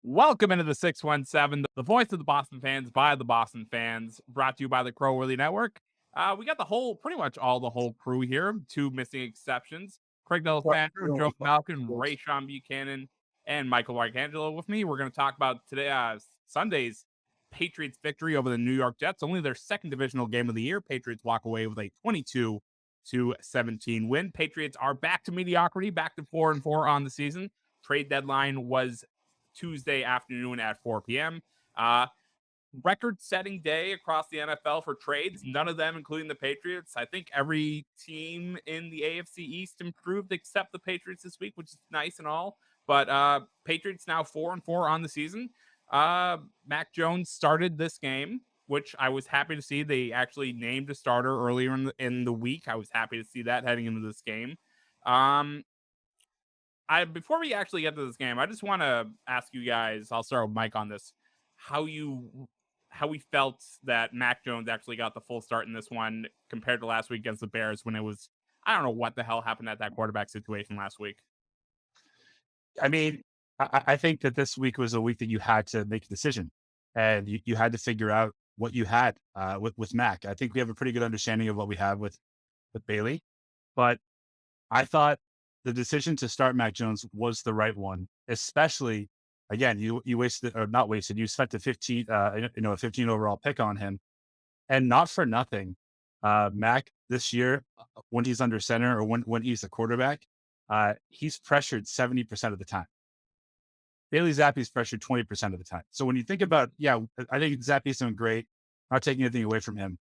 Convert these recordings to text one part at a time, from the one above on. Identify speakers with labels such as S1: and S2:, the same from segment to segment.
S1: Welcome into the 617, the voice of the Boston fans by the Boston fans, brought to you by the Crowworthy Network. We got pretty much all the whole crew here, two missing exceptions. Craig D'Alessandro, Joe Malkin, Ray Sean Buchanan, and Michael Arcangelo with me. We're going to talk about today, Sunday's Patriots victory over the New York Jets, only their second divisional game of the year. Patriots walk away with a 22-17 win. Patriots are back to mediocrity, back to 4-4 on the season. Trade deadline was Tuesday afternoon at 4 p.m. Record-setting day across the NFL for trades. None of them, including the Patriots. I think every team in the AFC East improved except the Patriots this week, which is nice and all. But Patriots now 4-4 on the season. Mac Jones started this game, which I was happy to see. They actually named a starter earlier in the week. I was happy to see that heading into this game. Before we actually get to this game, I just want to ask you guys. I'll start with Mike on this. How we felt that Mac Jones actually got the full start in this one compared to last week against the Bears when it was, I don't know what the hell happened at that quarterback situation last week.
S2: I mean, I think that this week was a week that you had to make a decision, and you had to figure out what you had with Mac. I think we have a pretty good understanding of what we have with Bailey, but I thought the decision to start Mac Jones was the right one, especially again, you wasted or not wasted, you spent a 15 overall pick on him, and not for nothing. Mac this year, when he's under center or when he's the quarterback, he's pressured 70% of the time. Bailey Zappe's pressured 20% of the time. So when you think about, I think Zappe's doing great, not taking anything away from him.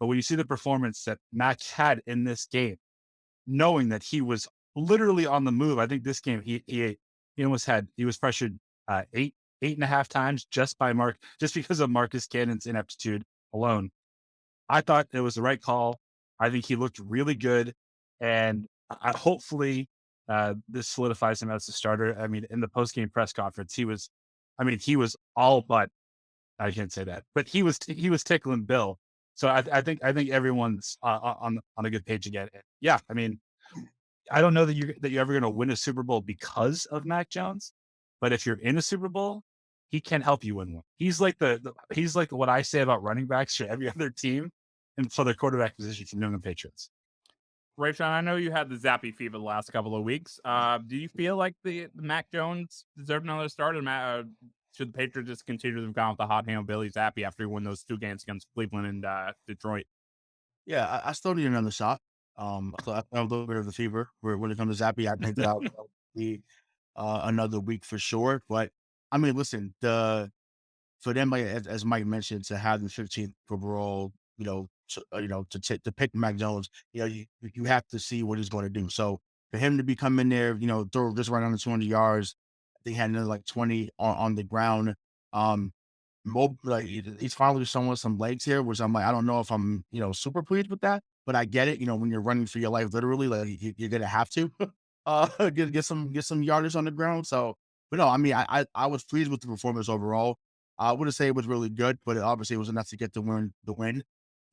S2: But when you see the performance that Mac had in this game, knowing that he was literally on the move, I think this game he was pressured eight and a half times just because of Marcus Cannon's ineptitude alone. I thought it was the right call. I think he looked really good, and hopefully this solidifies him as the starter. I mean, in the post-game press conference, he was all but, I can't say that, but he was tickling Bill. So I think everyone's on a good page again. Yeah, I mean, I don't know that you're ever going to win a Super Bowl because of Mac Jones, but if you're in a Super Bowl, he can help you win one. He's like he's like what I say about running backs for every other team, and for the quarterback position for New England Patriots.
S1: Ray Sean, I know you had the Zappa Fever the last couple of weeks. Do you feel like the Mac Jones deserved another start, or should the Patriots just continue to have gone with the hot hand Bailey Zappe after he won those two games against Cleveland and Detroit?
S3: Yeah, I still need another shot. So I have a little bit of the fever when it comes to Zappe. I think that will be another week for sure. But I mean, listen, for them, like, as Mike mentioned, to have the 15th overall, to pick Mac Jones, you have to see what he's going to do. So for him to be coming there, throw just right under 200 yards, I think he had another like 20 on the ground. Like he's finally showing some legs here, which I'm like, I don't know if I'm, super pleased with that, but I get it. When you're running for your life, literally, like you're gonna have to get some yardage on the ground. So, but no, I mean, I was pleased with the performance overall. I wouldn't say it was really good, but obviously it was enough to get the win.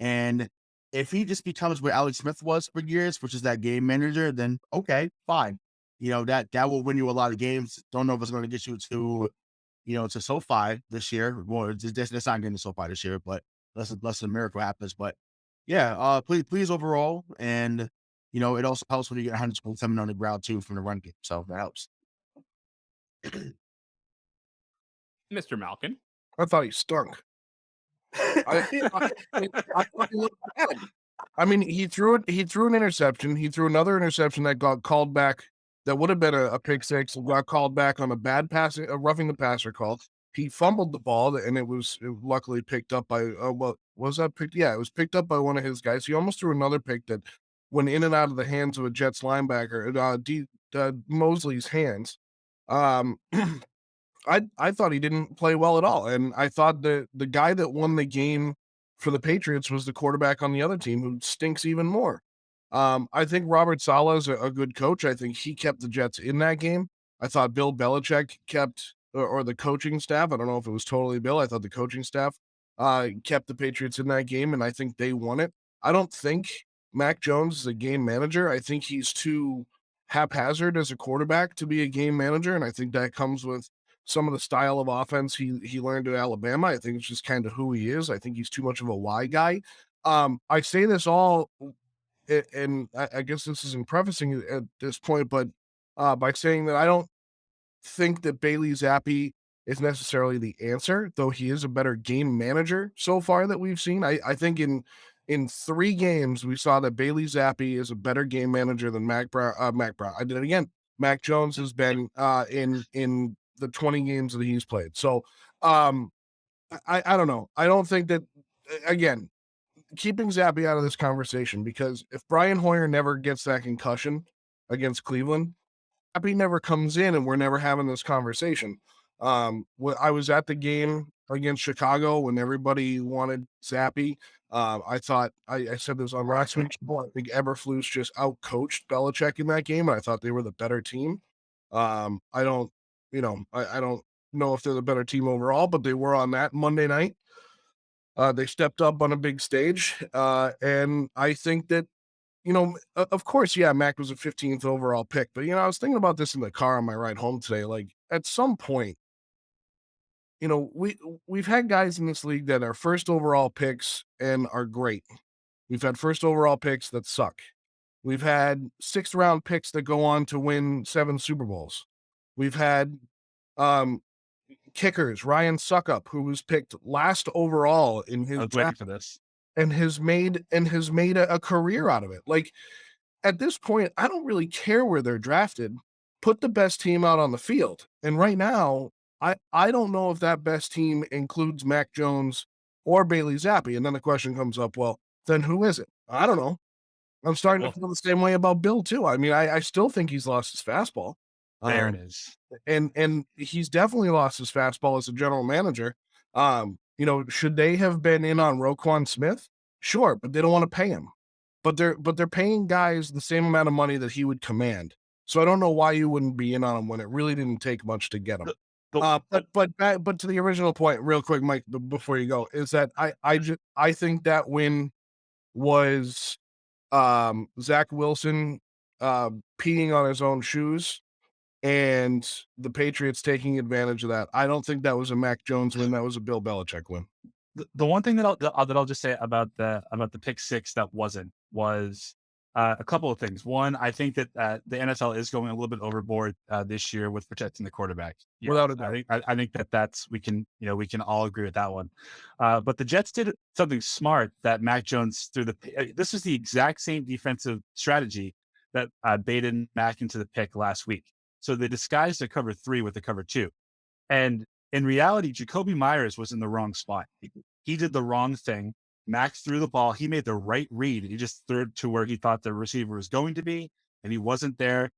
S3: And if he just becomes where Alex Smith was for years, which is that game manager, then okay, fine. That will win you a lot of games. Don't know if it's going to get you to SoFi this year. Well, it's not getting to SoFi this year, but unless a miracle happens. But yeah, please overall. And, it also helps when you get 127 on the ground too from the run game. So that helps.
S1: Mr. Malkin.
S4: I thought he stunk. I thought he looked bad. I mean, he threw an interception. He threw another interception that got called back. That would have been a pick six. Got called back on a bad passing, a roughing the passer call. He fumbled the ball, and it was luckily picked up by what was that picked? Yeah, it was picked up by one of his guys. He almost threw another pick that went in and out of the hands of a Jets linebacker, Mosley's hands. I thought he didn't play well at all, and I thought the guy that won the game for the Patriots was the quarterback on the other team, who stinks even more. I think Robert Saleh is a good coach. I think he kept the Jets in that game. I thought Bill Belichick kept, or the coaching staff, I don't know if it was totally Bill, I thought the coaching staff kept the Patriots in that game, and I think they won it. I don't think Mac Jones is a game manager. I think he's too haphazard as a quarterback to be a game manager, and I think that comes with some of the style of offense he learned at Alabama. I think it's just kind of who he is. I think he's too much of a why guy. I say this all, and I guess this isn't prefacing it at this point, but by saying that I don't think that Bailey Zappe is necessarily the answer, though he is a better game manager so far that we've seen. I think in 3 games we saw that Bailey Zappe is a better game manager than Mac Brown. I did it again. Mac Jones has been in the 20 games that he's played. So I don't know. I don't think that, again, keeping Zappe out of this conversation, because if Brian Hoyer never gets that concussion against Cleveland, Zappe never comes in and we're never having this conversation. I was at the game against Chicago when everybody wanted Zappe. I thought I said this on last week's show. I think Eberflus just outcoached Belichick in that game, and I thought they were the better team. I don't know if they're the better team overall, but they were on that Monday night. They stepped up on a big stage, and I think that, of course, yeah, Mac was a 15th overall pick, but I was thinking about this in the car on my ride home today. Like, at some point, we've had guys in this league that are first overall picks and are great. We've had first overall picks that suck. We've had 6th round picks that go on to win 7 Super Bowls. We've had kickers, Ryan Suckup, who was picked last overall in his draft
S2: for this,
S4: and has made a career out of it. Like, at this point, I don't really care where they're drafted. Put the best team out on the field. And right now, I don't know if that best team includes Mac Jones or Bailey Zappe. And then the question comes up, well, then who is it? I don't know. I'm starting to feel the same way about Bill too. I mean, I still think he's lost his fastball.
S2: There it is.
S4: And he's definitely lost his fastball as a general manager. Should they have been in on Roquan Smith? Sure, but they don't want to pay him. But they're paying guys the same amount of money that he would command. So I don't know why you wouldn't be in on him when it really didn't take much to get him. But to the original point, real quick, Mike, before you go, is that I think that win was Zach Wilson peeing on his own shoes and the Patriots taking advantage of that. I don't think that was a Mac Jones win. That was a Bill Belichick win.
S2: The one thing that I'll just say about the pick 6 that was a couple of things. One, I think that the NFL is going a little bit overboard this year with protecting the quarterback. Yeah,
S4: Without a doubt.
S2: I think that's we can all agree with that one. But the Jets did something smart that Mac Jones this was the exact same defensive strategy that baited Mac into the pick last week. So they disguised the cover 3 with the cover 2. And in reality, Jacoby Myers was in the wrong spot. He did the wrong thing. Max threw the ball. He made the right read. He just threw it to where he thought the receiver was going to be, and he wasn't there.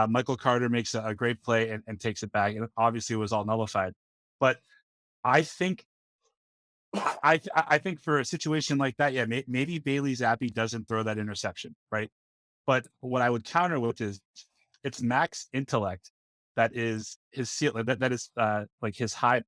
S2: Michael Carter makes a great play and takes it back. And obviously it was all nullified. But I think for a situation like that, yeah, maybe Bailey Zappe doesn't throw that interception, right? But what I would counter with is it's Mac's intellect that is his ceiling, that is like his high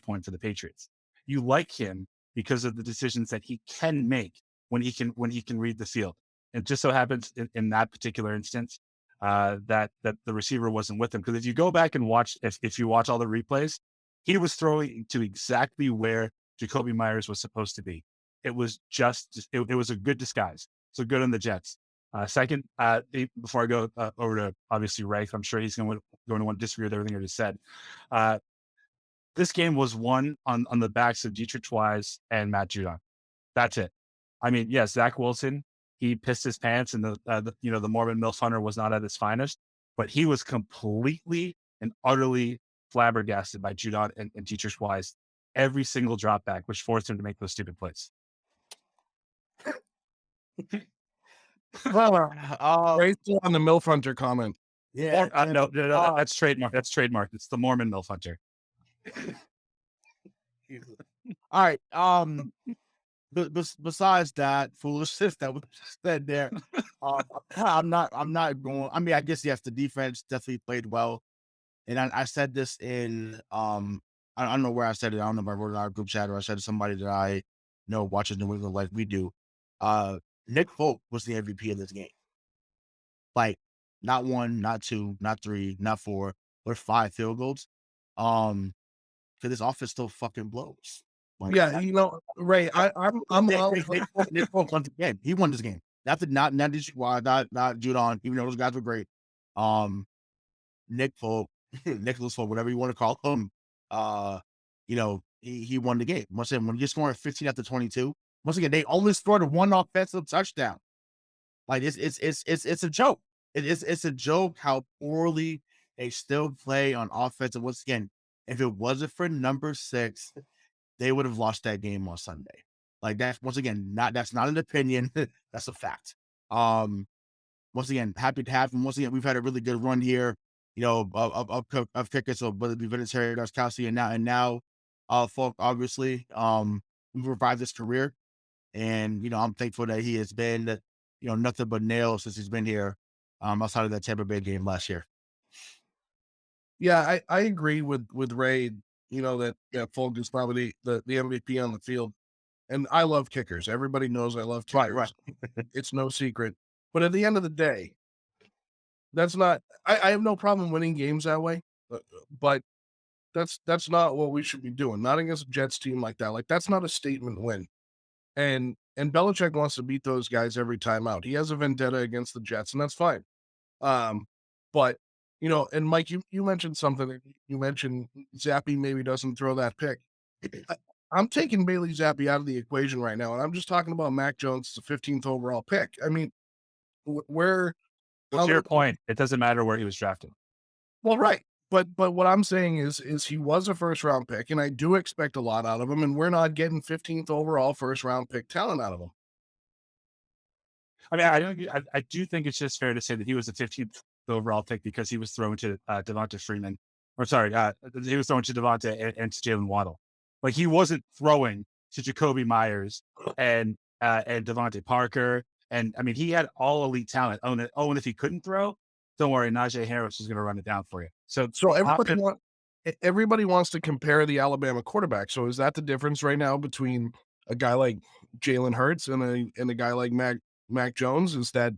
S2: point for the Patriots. You like him because of the decisions that he can make when he can read the field. It just so happens in that particular instance that the receiver wasn't with him. Because if you go back and watch, if you watch all the replays, he was throwing to exactly where Jacoby Myers was supposed to be. It was it was a good disguise. So good on the Jets. Second, before I go over to obviously Rafe, I'm sure he's going to want to disagree with everything I just said. This game was won on the backs of Dietrich Wise and Matt Judon. That's it. I mean, yes, Zach Wilson, he pissed his pants, and the Mormon MILF Hunter was not at his finest, but he was completely and utterly flabbergasted by Judon and Dietrich Wise every single drop back, which forced him to make those stupid plays.
S3: Well,
S4: Right on the MILF Hunter comment.
S3: yeah,
S2: No, that's trademark. That's trademark. It's the Mormon MILF Hunter.
S3: all right. Besides that foolishness that was said there, I'm not going. I mean, I guess yes, the defense definitely played well, and I said this in I don't know where I said it. I don't know if I wrote it in our group chat or I said to somebody that I know watches New England like we do. Nick Folk was the MVP of this game. Like, not 1, not 2, not 3, not 4, but 5 field goals. Because this offense still fucking blows. Like,
S4: Yeah, Ray, I'm all
S3: Nick Folk won the game. He won this game. Not Judon, even though those guys were great. Nick Folk, Nicholas Folk, whatever you want to call him. He won the game. Once again, when you're scoring 15 after 22, once again, they only scored one offensive touchdown. Like it's a joke. It's a joke how poorly they still play on offense. And once again, if it wasn't for number 6, they would have lost that game on Sunday. Like that's once again, that's not an opinion. That's a fact. Once again, happy to have him. Once again, we've had a really good run here, of kickers. So whether it be Vinatieri, Darskowski, and now Folk, obviously, we've revived his career. And, I'm thankful that he has been, nothing but nails since he's been here, outside of that Tampa Bay game last year.
S4: Yeah, I agree with Ray, that Folk is probably the MVP on the field. And I love kickers. Everybody knows I love kickers.
S3: Right.
S4: It's no secret. But at the end of the day, that's not I have no problem winning games that way. But that's not what we should be doing. Not against a Jets team like that. Like that's not a statement win. And Belichick wants to beat those guys every time out. He has a vendetta against the Jets, and that's fine. But and Mike, you mentioned something. You mentioned Zappe maybe doesn't throw that pick. I'm taking Bailey Zappe out of the equation right now, and I'm just talking about Mac Jones, the 15th overall pick. I mean,
S2: What's your point? It doesn't matter where he was drafted.
S4: Well, right. But what I'm saying is he was a first round pick, and I do expect a lot out of him, and we're not getting 15th overall first round pick talent out of him.
S2: I mean, I do think it's just fair to say that he was the 15th overall pick because he was thrown to Devonta Freeman. Or sorry, he was thrown to Devonta and to Jaylen Waddle. Like he wasn't throwing to Jacoby Myers and Devontae Parker. And I mean, he had all elite talent. And if he couldn't throw, don't worry, Najee Harris is going to run it down for you. So
S4: everybody wants to compare the Alabama quarterback. So is that the difference right now between a guy like Jalen Hurts and a guy like Mac Jones? Is that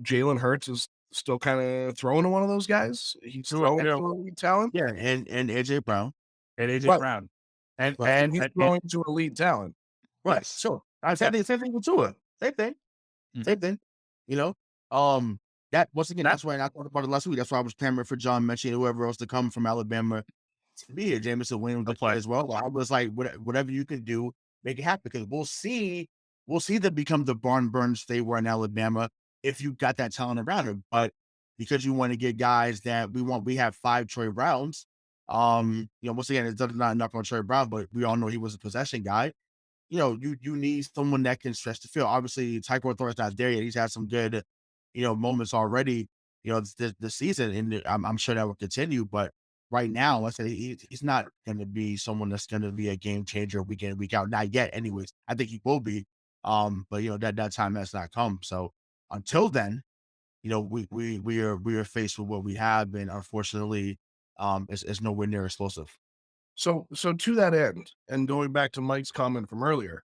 S4: Jalen Hurts is still kind of throwing to one of those guys? He's throwing to elite talent.
S3: Yeah, and AJ Brown.
S2: Brown. And
S4: he's throwing to elite talent.
S3: Right. Sure. I said the same thing with Tua. Same thing. Same thing. That once again, that's why I talked about it last week. That's why I was clamoring for John Mechie and whoever else to come from Alabama to be here. Jameson Williams to play as well. I was like, whatever you can do, make it happen because we'll see them become the barn burns they were in Alabama if you got that talent around him. But because you want to get guys that we have 5 Troy Browns. Once again, it's not enough on Trey Brown, but we all know he was a possession guy. You need someone that can stretch the field. Obviously, Tyreek Hill's not there yet. He's had some good, moments already, this season, and I'm sure that will continue. But right now, let's say he's not going to be someone that's going to be a game changer week in, week out. Not yet, anyways. I think he will be, but that time has not come. So until then, we are faced with what we have, and unfortunately, it's nowhere near explosive.
S4: So to that end, and going back to Mike's comment from earlier,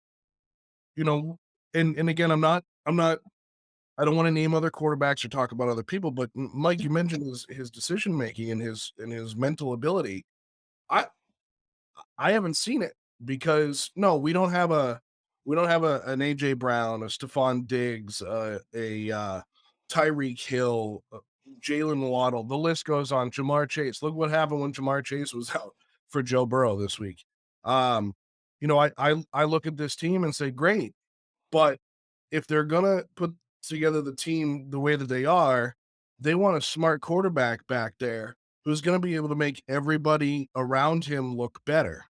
S4: and again, I don't want to name other quarterbacks or talk about other people, but Mike, you mentioned his decision making and his mental ability. I haven't seen it because we don't have an AJ Brown, a Stephon Diggs, a Tyreek Hill, Jaylen Waddle. The list goes on. Jamar Chase. Look what happened when Jamar Chase was out for Joe Burrow this week. I look at this team and say, great, but if they're gonna put together the team the way that they are, they want a smart quarterback back there who's going to be able to make everybody around him look better.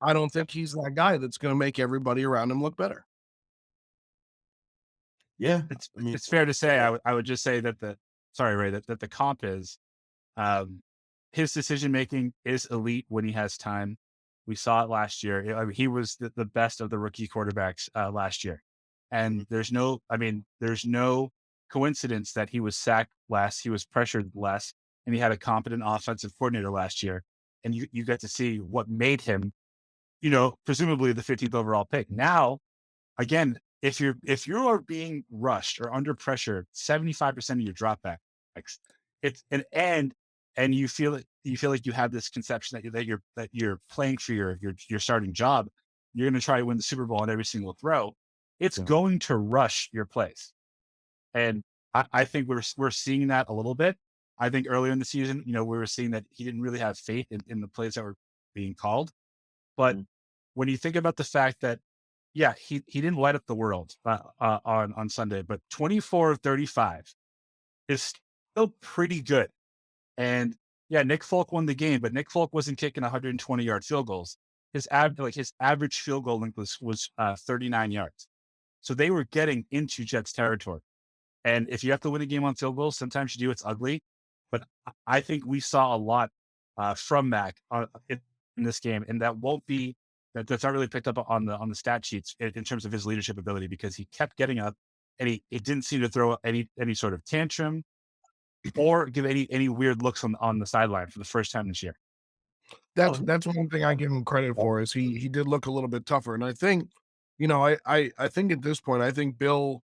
S4: I don't think he's that guy that's going to make everybody around him look better.
S3: Yeah,
S2: it's fair to say. I would just say that that the comp is his decision making is elite when he has time. We saw it last year. I mean, he was the best of the rookie quarterbacks last year. And there's no coincidence that he was sacked less, he was pressured less, and he had a competent offensive coordinator last year. And you get to see what made him, presumably the 15th overall pick. Now, again, if you are being rushed or under pressure, 75% of your dropback, it's an end, and you feel it, you feel like you have this conception that you're playing for your starting job. You're going to try to win the Super Bowl on every single throw. It's going to rush your plays. And I think we're seeing that a little bit. I think earlier in the season, we were seeing that he didn't really have faith in the plays that were being called. But when you think about the fact that, yeah, he didn't light up the world on Sunday, but 24 of 35 is still pretty good. And yeah, Nick Folk won the game, but Nick Folk wasn't kicking 120-yard field goals. His average field goal length was 39 yards. So they were getting into Jets territory. And if you have to win a game on field goals, sometimes you do. It's ugly. But I think we saw a lot from Mac in this game, and that's not really picked up on the stat sheets in terms of his leadership ability, because he kept getting up, and he didn't seem to throw any sort of tantrum or give any weird looks on the sideline for the first time this year.
S4: That's one thing I give him credit for, is he did look a little bit tougher. And I think, I think at this point, I think Bill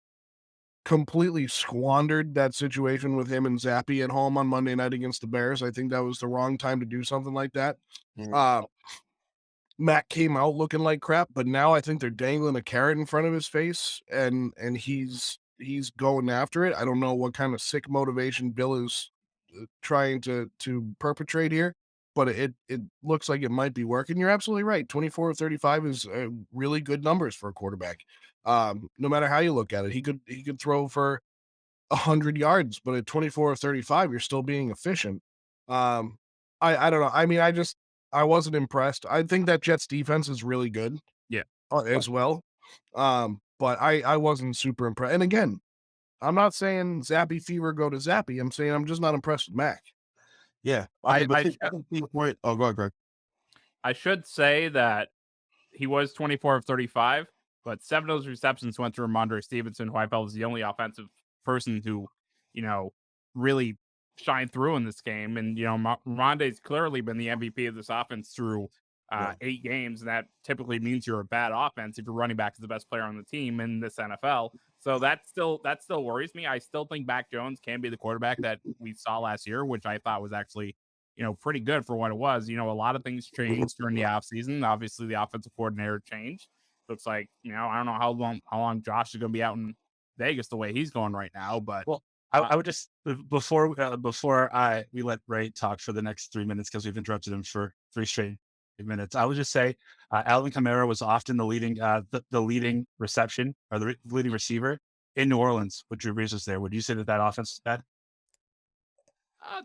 S4: completely squandered that situation with him and Zappe at home on Monday night against the Bears. I think that was the wrong time to do something like that. Matt came out looking like crap, but now I think they're dangling a carrot in front of his face, and he's going after it. I don't know what kind of sick motivation Bill is trying to perpetrate here, but it looks like it might be working. You're absolutely right. 24 of 35 is really good numbers for a quarterback. No matter how you look at it, he could throw for 100 yards, but at 24 of 35, you're still being efficient. I don't know. I mean, I wasn't impressed. I think that Jets defense is really good.
S1: Yeah.
S4: As well. But I wasn't super impressed. And again, I'm not saying Zappa Fever go to Zappe. I'm saying I'm just not impressed with Mac.
S3: Yeah. Go ahead, Greg.
S1: I should say that he was 24 of 35, but 7 of those receptions went to Rhamondre Stevenson, who I felt was the only offensive person who, really shined through in this game. And, Rhamondre's clearly been the MVP of this offense through 8 games. And that typically means you're a bad offense if your running back is the best player on the team in this NFL. So that still worries me. I still think Mac Jones can be the quarterback that we saw last year, which I thought was actually, pretty good for what it was. A lot of things changed during the offseason. Obviously, the offensive coordinator changed. Looks like, I don't know how long Josh is going to be out in Vegas the way he's going right now. But
S2: I would just, before we let Ray talk for the next 3 minutes, because we've interrupted him for 3 straight minutes, I would just say Alvin Kamara was often the leading reception, or the leading receiver in New Orleans when Drew Brees was there. Would you say that offense was bad?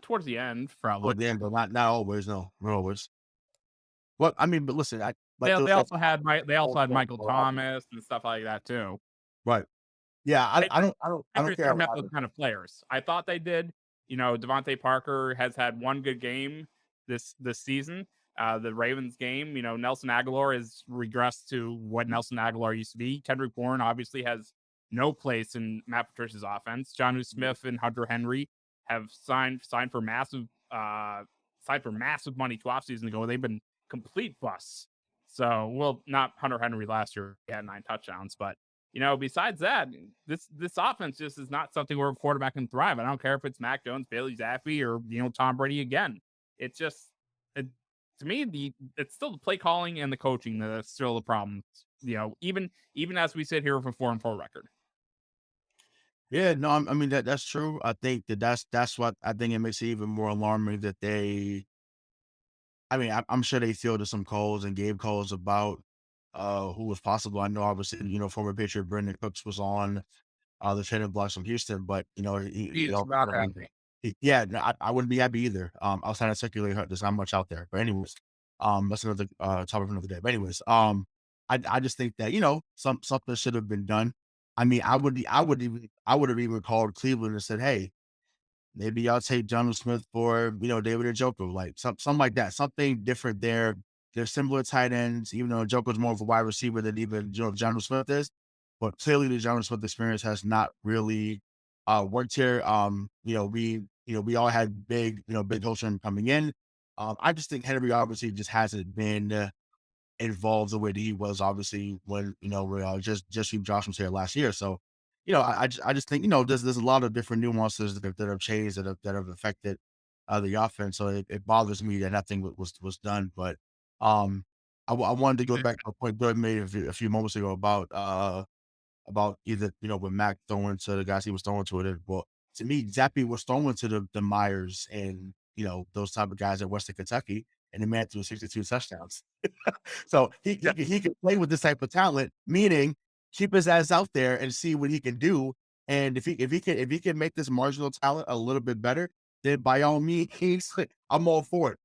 S1: Towards the end, probably.
S3: At the end, but not always. No, not always. Well, I mean, but listen,
S1: they also had Michael Thomas and stuff like that too.
S3: Right. Yeah, I don't care
S1: about those kind of players. I thought they did. Devontae Parker has had one good game this season. The Ravens game, Nelson Agholor has regressed to what Nelson Agholor used to be. Kendrick Bourne obviously has no place in Matt Patricia's offense. Jonnu Smith and Hunter Henry have signed for massive money 2 offseasons ago. They've been complete busts. So, well, not Hunter Henry last year. He had 9 touchdowns, but besides that, this offense just is not something where a quarterback can thrive. I don't care if it's Mac Jones, Bailey Zappe, or Tom Brady again. It's just, to me, it's still the play calling and the coaching that's still the problem. Even as we sit here with a 4-4 record.
S3: Yeah, no, I mean that's true. I think that's what I think it makes it even more alarming that they. I mean, I'm sure they fielded some calls and gave calls about who was possible. I know, obviously, former Patriot Brendan Cooks was on the trading blocks from Houston, but
S4: He's not happy.
S3: I wouldn't be happy either. I was trying to circulate there's not much out there, but anyways, that's another topic for another day. But anyways, I just think that something should have been done. I mean, I would have even called Cleveland and said, hey, maybe y'all take Jonnu Smith for David Njoku, like something like that, something different there. They're similar tight ends, even though Njoku's more of a wide receiver than even Jonnu Smith is. But clearly, the Jonnu Smith experience has not really worked here. We all had big hopes on coming in. I just think Henry obviously just hasn't been involved the way that he was, obviously, when just Josh was here last year. So I just think there's a lot of different nuances that have changed that have affected the offense. So it bothers me that nothing was done. But I wanted to go back to a point Bill made a few moments ago about either, when Mac throwing to the guys he was throwing to it. Well, to me, Zappe was throwing to the Myers and, those type of guys at Western Kentucky, and the man threw 62 touchdowns. So he can play with this type of talent, meaning keep his ass out there and see what he can do. And if he can make this marginal talent a little bit better, then by all means, I'm all for it.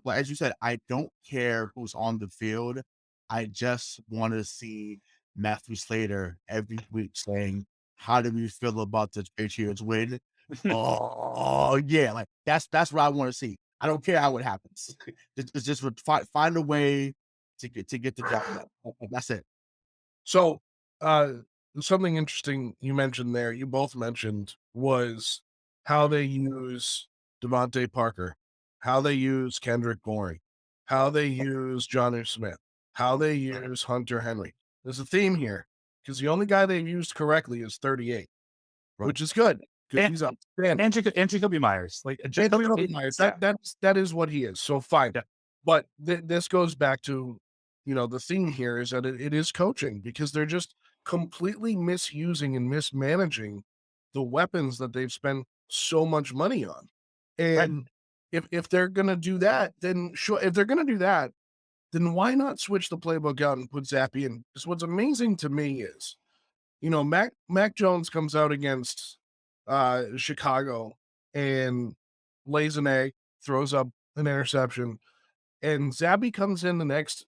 S3: As you said, I don't care who's on the field. I just want to see Matthew Slater every week saying, "How do we feel about the Patriots win?" Oh yeah, like that's what I want to see. I don't care how it happens. Just find a way to get the job done. That's it.
S4: So, something interesting you mentioned there, you both mentioned, was how they use Devontae Parker, how they use Kendrick Bourne, how they use Jonnu Smith, how they use Hunter Henry. There's a theme here because the only guy they've used correctly is 38, which is good because he's outstanding.
S2: And Jacoby Myers,
S4: Jacoby Myers, that is what he is. So fine, but this goes back to, the theme here is that it is coaching, because they're just completely misusing and mismanaging the weapons that they've spent so much money on. And if they're gonna do that, then sure. If they're gonna do that, then why not switch the playbook out and put Zappe in? Because what's amazing to me is, Mac Jones comes out against Chicago and lays an egg, throws up an interception, and Zappe comes in the next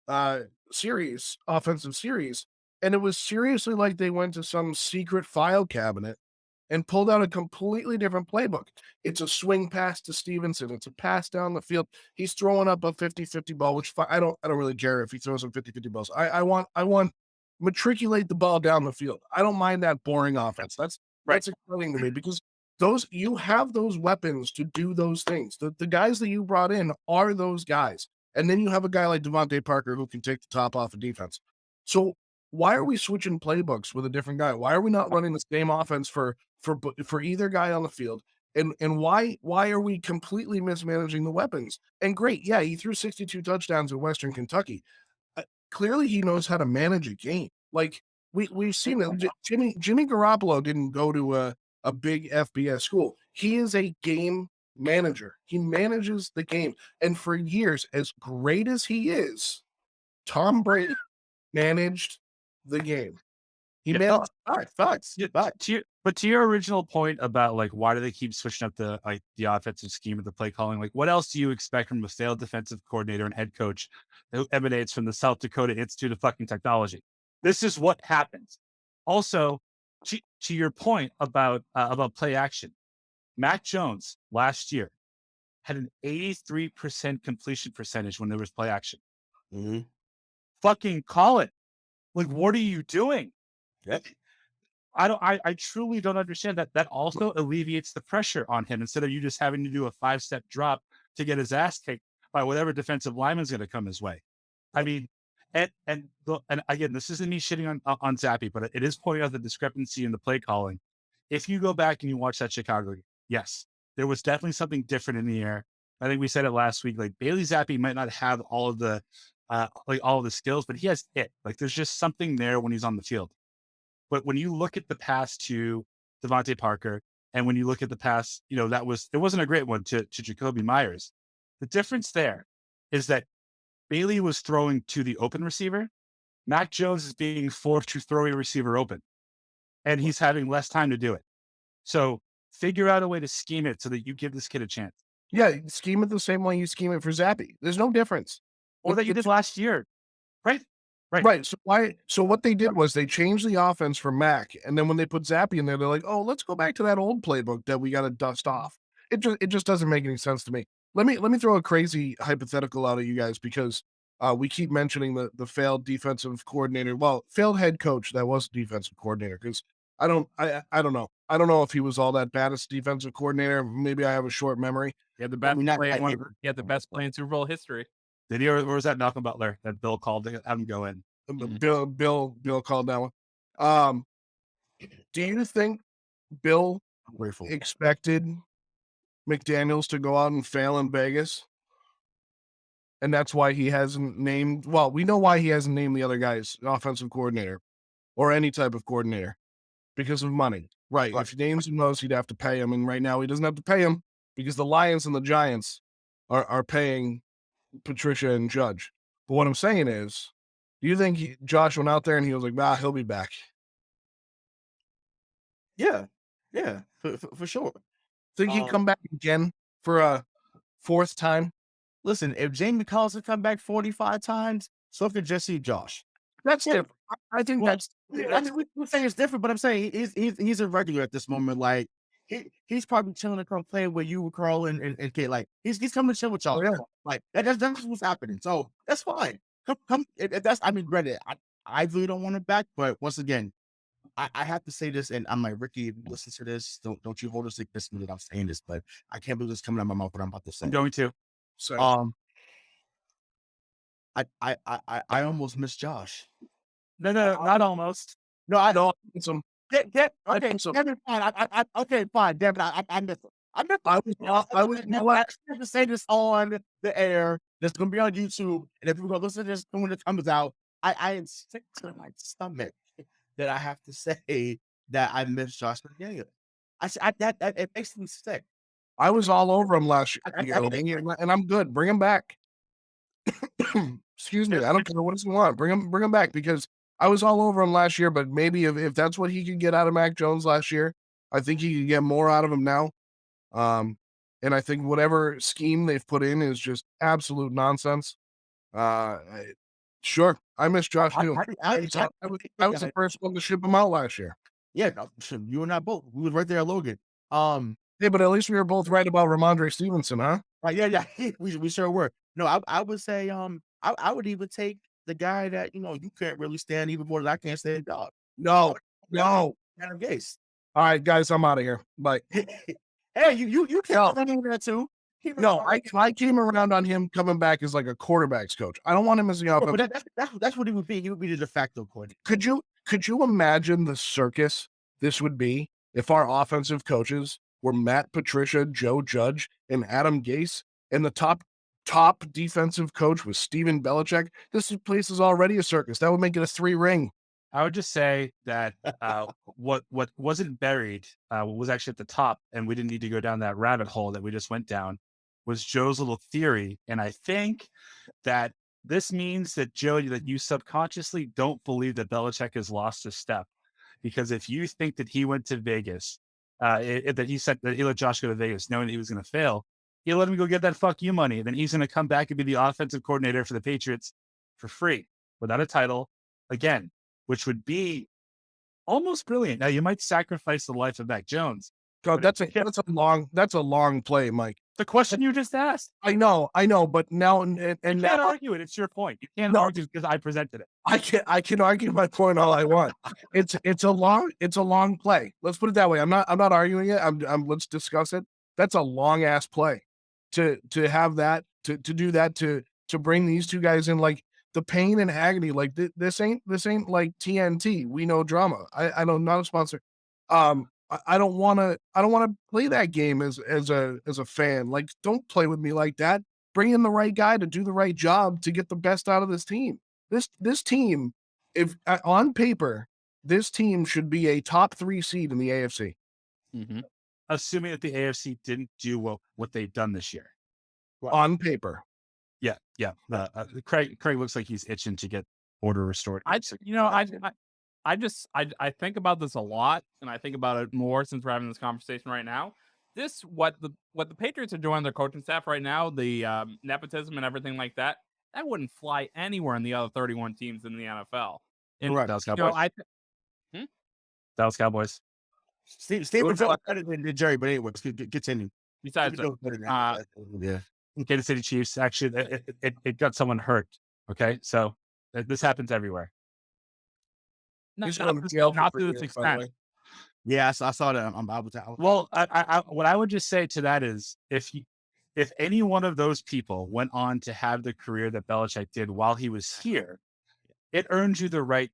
S4: offensive series, and it was seriously like they went to some secret file cabinet and pulled out a completely different playbook. It's a swing pass to Stevenson. It's a pass down the field. He's throwing up a 50-50 ball, which I don't really care if he throws some 50-50 balls. I want matriculate the ball down the field. I don't mind that boring offense. That's exciting to me, because you have those weapons to do those things. The guys that you brought in are those guys. And then you have a guy like Devontae Parker who can take the top off of defense. So why are we switching playbooks with a different guy? Why are we not running the same offense for either guy on the field? And why are we completely mismanaging the weapons? And great, yeah, he threw 62 touchdowns in Western Kentucky. Clearly, he knows how to manage a game. Like we've seen it. Jimmy Garoppolo didn't go to a big FBS school. He is a game manager. He manages the game. And for years, as great as he is, Tom Brady managed the game. He managed facts.
S2: But to your original point about why do they keep switching up the offensive scheme of the play calling? What else do you expect from a failed defensive coordinator and head coach who emanates from the South Dakota Institute of fucking Technology? This is what happens. Also, to your point about play action, Mac Jones last year had an 83% completion percentage when there was play action.
S3: Mm-hmm.
S2: Fucking call it. What are you doing?
S3: Yep.
S2: I truly don't understand that. That also alleviates the pressure on him, instead of you just having to do a 5-step drop to get his ass kicked by whatever defensive lineman's going to come his way. I mean, and again, this isn't me shitting on Zappe, but it is pointing out the discrepancy in the play calling. If you go back and you watch that Chicago game, yes, there was definitely something different in the air. I think we said it last week. Bailey Zappe might not have all of the skills, but he has it. There's just something there when he's on the field. But when you look at the pass to Devontae Parker, and when you look at the pass, it wasn't a great one to Jacoby Myers. The difference there is that Bailey was throwing to the open receiver. Mac Jones is being forced to throw a receiver open, and he's having less time to do it. So figure out a way to scheme it so that you give this kid a chance.
S4: Yeah, scheme it the same way you scheme it for Zappe. There's no difference.
S2: Or that you did last year, right?
S4: Right. So what they did was they changed the offense for Mac, and then when they put Zappe in there, they're like, "Oh, let's go back to that old playbook that we got to dust off." It just doesn't make any sense to me. Let me throw a crazy hypothetical out at you guys, because we keep mentioning the failed defensive coordinator. Well, failed head coach that was defensive coordinator, because I don't know. I don't know if he was all that bad as defensive coordinator. Maybe I have a short memory.
S1: He had the best he had the best play in Super Bowl history.
S2: Did he, or was that Malcolm Butler that Bill called to have him go in?
S4: Bill called that one. Do you think Bill expected McDaniels to go out and fail in Vegas. And that's why he hasn't named, well, we know why he hasn't named the other guys offensive coordinator or any type of coordinator because of money. Right. If he names him those, he'd have to pay him. And right now he doesn't have to pay him because the Lions and the Giants are paying Patricia and Judge. But what I'm saying is, do you think Josh went out there and he was like, he'll be back?
S3: Yeah, for sure.
S4: Think he'd come back again for a fourth time?
S3: Listen, if Jamie Collins could come back 45 times, so could Jesse Josh.
S4: That's different. I think
S3: Well, we're saying it's different, but I'm saying he's a regular at this moment. Like he's probably chilling to come play with you, Carl, and Kate. Like he's coming to chill with y'all.
S4: Oh, yeah.
S3: Like that's what's happening. So that's fine. Come. Granted, I really don't want it back, but once again, I have to say this, and I'm like, Ricky, if you listen to this, don't you hold us like this minute I'm saying this, but I can't believe this coming out of my mouth what I'm about to say.
S2: I'm going to.
S4: So
S3: I almost miss Josh.
S2: No, not almost.
S3: No, I don't.
S4: some
S3: Okay,
S4: so-
S3: fine. Okay, fine. Damn it, I miss him. I was to say this on the air. That's gonna be on YouTube, and if people go listen to this when it comes out, I am sick to my stomach that I have to say that I miss Josh McDaniels. That it makes me sick.
S4: I was all over him last year, and I'm good. Bring him back. Excuse me. I don't care what he want. Bring him back because I was all over him last year. But maybe if that's what he could get out of Mac Jones last year, I think he could get more out of him now. And I think whatever scheme they've put in is just absolute nonsense. Sure, I miss Josh too. I was the first one to ship him out last year.
S3: Yeah, no, you and I both. We was right there at Logan.
S4: Yeah, but at least we were both right about Rhamondre Stevenson, huh?
S3: Right, yeah, we sure were. No, I would say, I would even take the guy that you can't really stand even more than I can't stand, dog.
S4: No.
S3: Adam Gase.
S4: All right, guys, I'm out of here. Bye.
S3: Hey, you can't stand that too.
S4: No, I came around on him coming back as like a quarterback's coach. I don't want him as the offensive.
S3: But that's what he would be. He would be the de facto coordinator.
S4: Could you imagine the circus this would be if our offensive coaches were Matt Patricia, Joe Judge, and Adam Gase, and the top defensive coach was Steven Belichick? This place is already a circus. That would make it a 3-ring.
S2: I would just say that what wasn't buried, what was actually at the top, and we didn't need to go down that rabbit hole that we just went down, was Joe's little theory. And I think that this means that, Joe, that you subconsciously don't believe that Belichick has lost a step. Because if you think that he went to Vegas, that he said that he let Josh go to Vegas knowing that he was going to fail, he let him go get that fuck you money. Then he's going to come back and be the offensive coordinator for the Patriots for free without a title again, which would be almost brilliant. Now you might sacrifice the life of Mac Jones.
S4: God, that's a long play, Mike.
S2: The question you just asked.
S4: I know, but now and
S2: you can't
S4: now,
S2: argue it. It's your point. You can't argue because I presented it.
S4: I can argue my point all I want. It's a long play. Let's put it that way. I'm not arguing it. I'm let's discuss it. That's a long ass play to have that to do that to bring these two guys in, like the pain and agony. Like this ain't like TNT. We know drama. I don't, not a sponsor. I don't want to play that game as a fan. Like, don't play with me like that. Bring in the right guy to do the right job to get the best out of this team. This team, if on paper, this team should be a top 3 seed in the AFC.
S2: Mm-hmm. Assuming that the AFC didn't do what they've done this year.
S4: Well, on paper.
S2: Yeah. Craig looks like he's itching to get order restored.
S1: I think about this a lot, and I think about it more since we're having this conversation right now. What the Patriots are doing on their coaching staff right now, the nepotism and everything like that, that wouldn't fly anywhere in the other 31 teams in the NFL. And,
S2: right, Dallas Cowboys. Dallas Cowboys.
S3: Steve was better than Jerry, but anyway, continue.
S1: Besides,
S2: Kansas City Chiefs. Actually, it got someone hurt. Okay, so this happens everywhere.
S1: Not to this extent.
S3: Yeah, I saw that.
S2: Well, what I would just say to that is, if any one of those people went on to have the career that Belichick did while he was here, it earns you the right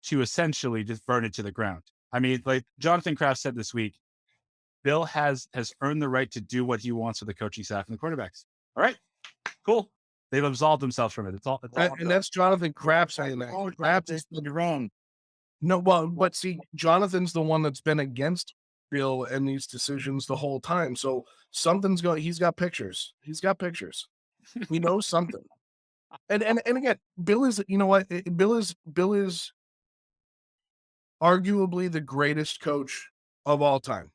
S2: to essentially just burn it to the ground. I mean, like Jonathan Kraft said this week, Bill has earned the right to do what he wants with the coaching staff and the quarterbacks. All right, cool. They've absolved themselves from it. It's all
S4: And that's Jonathan Kraft saying that. Kraft is
S3: wrong.
S4: no, well, but see, Jonathan's the one that's been against Bill and these decisions the whole time. So something's going. He's got pictures. He's got pictures. He knows something. And again, Bill is. You know what? Bill is arguably the greatest coach of all time.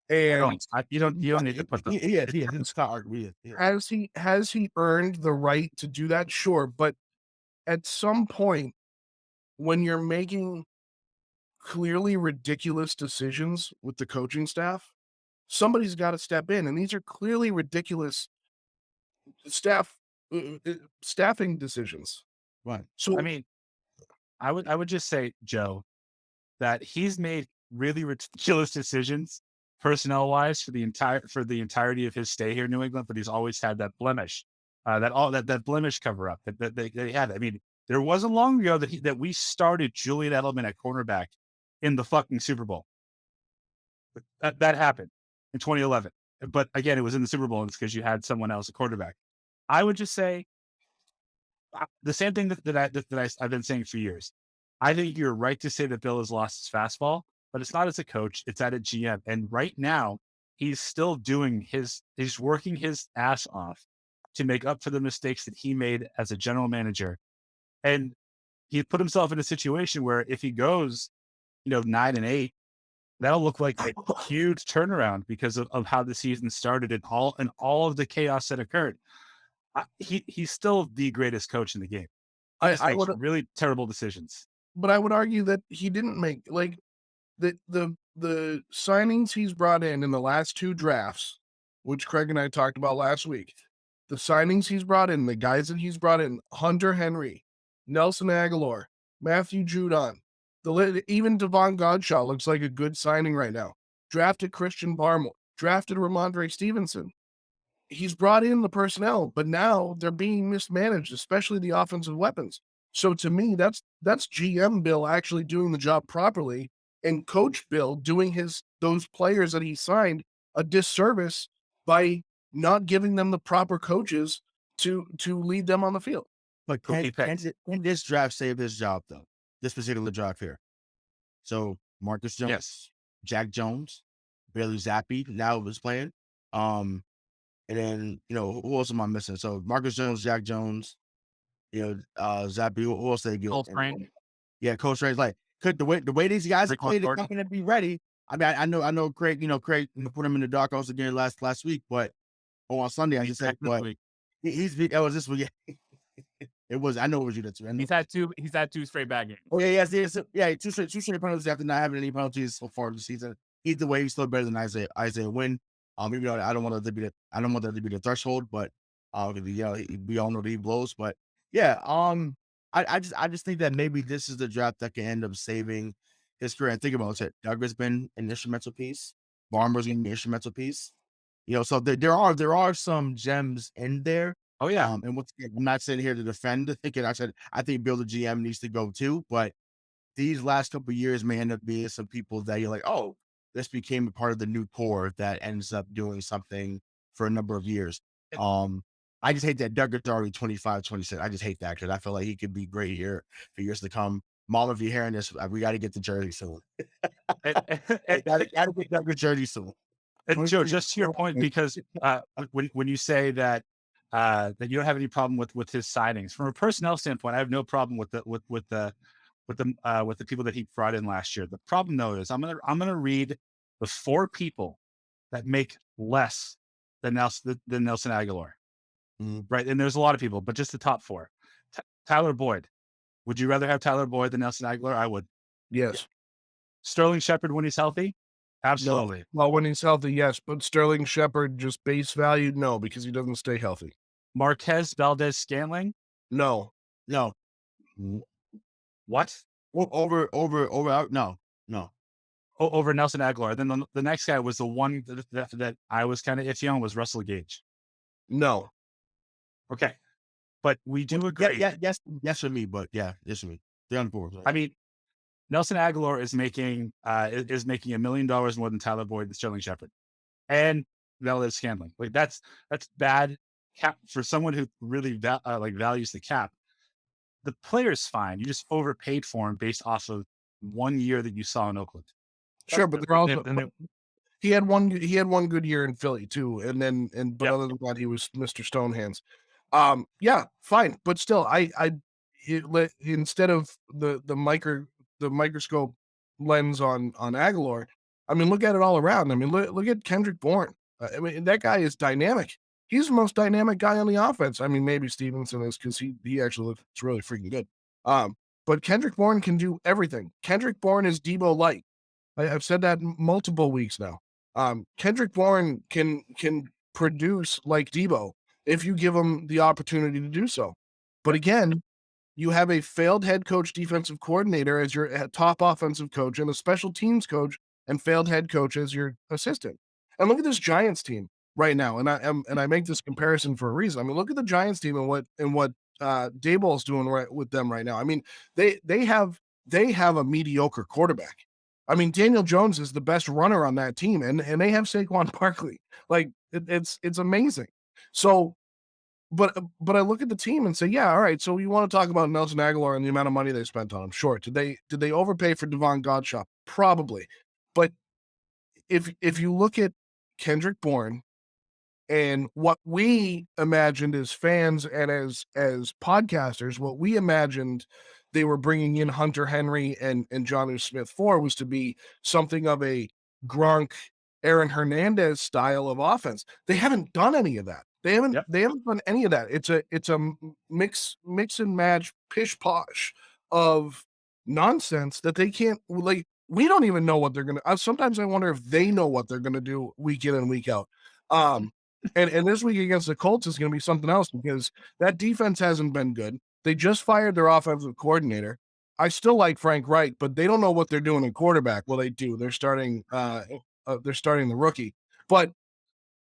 S4: And
S2: you don't need to put the
S3: It's not arguably.
S4: has he earned the right to do that? Sure, but at some point, when you're making clearly ridiculous decisions with the coaching staff, somebody's got to step in, and these are clearly ridiculous staffing decisions.
S3: Right.
S4: So
S2: I mean, I would just say, Joe, that he's made really ridiculous decisions personnel wise for the entirety of his stay here in New England, but he's always had that blemish, that blemish cover up that they had. I mean, there wasn't long ago that we started Julian Edelman at cornerback in the fucking Super Bowl. That happened in 2011. But again, it was in the Super Bowl, and it's because you had someone else at quarterback. I would just say the same thing that I've been saying for years. I think you're right to say that Bill has lost his fastball, but it's not as a coach, it's at a GM. And right now, he's still he's working his ass off to make up for the mistakes that he made as a general manager. And he put himself in a situation where if he goes, 9-8, that'll look like a huge turnaround because of how the season started and all of the chaos that occurred. He's still the greatest coach in the game. I would really terrible decisions.
S4: But I would argue that he didn't make the signings he's brought in the last two drafts, which Craig and I talked about last week. The signings he's brought in, the guys that he's brought in, Hunter Henry, Nelson Agholor, Matthew Judon, even Devon Godshaw looks like a good signing right now. Drafted Christian Barmore, drafted Rhamondre Stevenson. He's brought in the personnel, but now they're being mismanaged, especially the offensive weapons. So to me, that's GM Bill actually doing the job properly, and Coach Bill doing those players that he signed a disservice by not giving them the proper coaches to lead them on the field.
S3: But can this draft save his job though? This particular draft here. So Marcus Jones,
S2: yes.
S3: Jack Jones, Bailey Zappe now was playing. And then, who else am I missing? So Marcus Jones, Jack Jones, Zappe, who else they get?
S1: Cole Strange.
S3: Yeah, Cole Strange. Like, the way these guys are playing, they're not going to be ready. I mean, I know Craig, Craig put him in the dark horse again last week, but on Sunday, I just said, but it was this week. It was, I know it was you that's right.
S1: He's had two straight bad games.
S3: Oh, yeah, yes. Yeah, two straight penalties after not having any penalties so far this season. Either way, he's still better than Isaiah Wynn. Even though I don't want that to be the threshold, but we all know that he blows. But yeah, I just think that maybe this is the draft that can end up saving his career. And think about it. Douglas been an instrumental piece. Barmer's going to be an instrumental piece. So there are some gems in there.
S2: Oh yeah.
S3: And I'm not sitting here to defend the thinking. I think Bill the GM needs to go too. But these last couple of years may end up being some people that you're like, oh, this became a part of the new core that ends up doing something for a number of years. I just hate that Douglas already 25, 26. I just hate that because I feel like he could be great here for years to come. Marlon, if you're hearing this, we got to get the jersey soon. Got to get Douglas jersey soon.
S2: And Joe, just to your point, because when you say that you don't have any problem with his signings, from a personnel standpoint, I have no problem with the people that he brought in last year. The problem though is I'm gonna read the four people that make less than Nelson Agholor. Right. And there's a lot of people, but just the top four. Tyler Boyd. Would you rather have Tyler Boyd than Nelson Agholor? I would.
S4: Yes.
S2: Sterling Shepard when he's healthy? Absolutely.
S4: No. Well, when he's healthy, yes. But Sterling Shepard, just base value, no, because he doesn't stay healthy.
S2: Marquez Valdez-Scantling?
S4: No.
S2: What?
S3: Over no.
S2: Over Nelson Agholor. Then the next guy was the one that I was kind of iffy on was Russell Gage.
S4: No.
S2: Okay. But we do agree.
S3: Yes for me, but yeah, yes for me. They're on board. Right?
S2: I mean, Nelson Agholor is making $1 million more than Tyler Boyd and Sterling Shepard, and Valdez Scantling. Like that's bad cap for someone who really values the cap. The player's fine. You just overpaid for him based off of 1 year that you saw in Oakland.
S4: Sure, but they're also he had one good year in Philly too, but other than that, he was Mr. Stonehands. Yeah, fine, but still, instead of the microscope lens on Agholor, I mean, look at it all around. I mean, look at Kendrick Bourne. I mean, that guy is dynamic. He's the most dynamic guy on the offense. I mean, maybe Stevenson is because he actually looks really freaking good. But Kendrick Bourne can do everything. Kendrick Bourne is Debo light. I've said that multiple weeks now. Kendrick Bourne can produce like Debo if you give him the opportunity to do so. But again, you have a failed head coach, defensive coordinator as your top offensive coach, and a special teams coach and failed head coach as your assistant. And look at this Giants team right now. And I make this comparison for a reason. I mean, look at the Giants team and what Daboll's doing right with them right now. I mean, they have a mediocre quarterback. I mean, Daniel Jones is the best runner on that team, and they have Saquon Barkley. Like it's amazing. So, but I look at the team and say, yeah, all right. So you want to talk about Nelson Agholor and the amount of money they spent on him? Sure. Did they overpay for Devon Gottschalk? Probably. But if you look at Kendrick Bourne and what we imagined as fans and as podcasters, what we imagined they were bringing in Hunter Henry and Jonnu Smith for was to be something of a Gronk, Aaron Hernandez style of offense. They haven't done any of that. They haven't done any of that. It's a mix and match pish posh of nonsense that they can't like. We don't even know what they're gonna. Sometimes I wonder if they know what they're gonna do week in and week out. And this week against the Colts is gonna be something else because that defense hasn't been good. They just fired their offensive coordinator. I still like Frank Reich, but they don't know what they're doing in quarterback. Well, they do. They're starting the rookie, but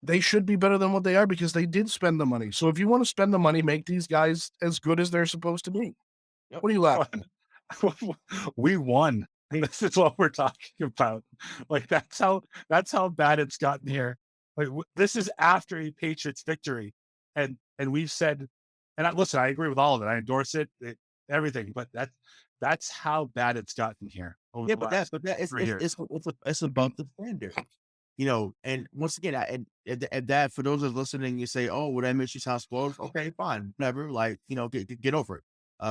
S4: they should be better than what they are because they did spend the money. So if you want to spend the money, make these guys as good as they're supposed to be. Yep. What are you laughing
S2: at? We won. And this is what we're talking about. Like that's how bad it's gotten here. Like this is after a Patriots victory, and we've said, and I agree with all of it. I endorse it, everything. But that's how bad it's gotten here.
S3: It's about the standard, And once again, and that for those of listening, you say, "Oh, would I miss your house closed?" Okay, fine, whatever. Like get over it.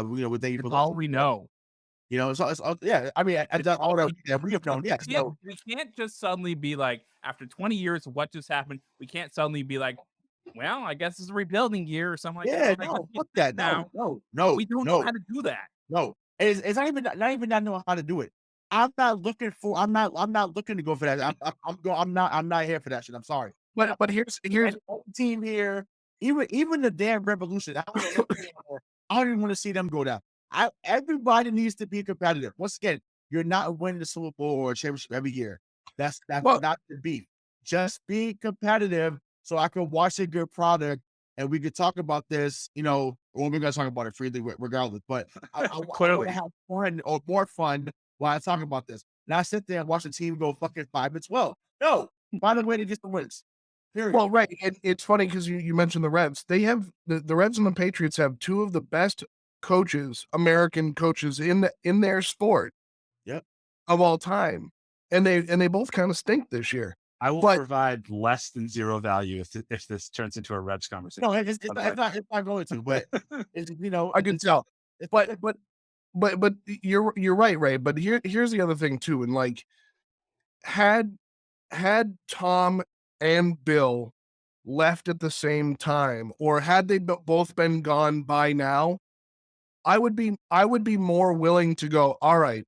S3: With
S1: it's all we know.
S3: It's all, yeah. I mean, all that we have known. Yeah,
S1: we can't just suddenly be like, after 20 years of what just happened, we can't suddenly be like, well, I guess it's a rebuilding year or something like that.
S3: Yeah, no, fuck that. No.
S1: We don't know how to do that.
S3: No, it's not even not knowing how to do it. I'm not looking to go for that. I'm not here for that shit. I'm sorry.
S4: But here's
S3: the team here. Even the damn Revolution. I don't even want to see them go down. Everybody needs to be competitive. Once again, you're not winning the Super Bowl or a championship every year. That's not the beef. Just be competitive so I can watch a good product and we could talk about this, we're going to talk about it freely regardless, but I want to have fun or more fun while I talk about this. And I sit there and watch the team go fucking 5-12. No, find a way to get the wins. Period.
S4: Well, right. And it's funny because you mentioned the Reds. They have the Reds and the Patriots have two of the best coaches, American coaches in their sport of all time. And they both kind of stink this year.
S2: I will provide less than zero value if this turns into a Reds conversation.
S3: No, it's not going to, but
S4: I can tell. But you're right, Ray. But here's the other thing too. And like had Tom and Bill left at the same time, or had they both been gone by now, I would be more willing to go, all right,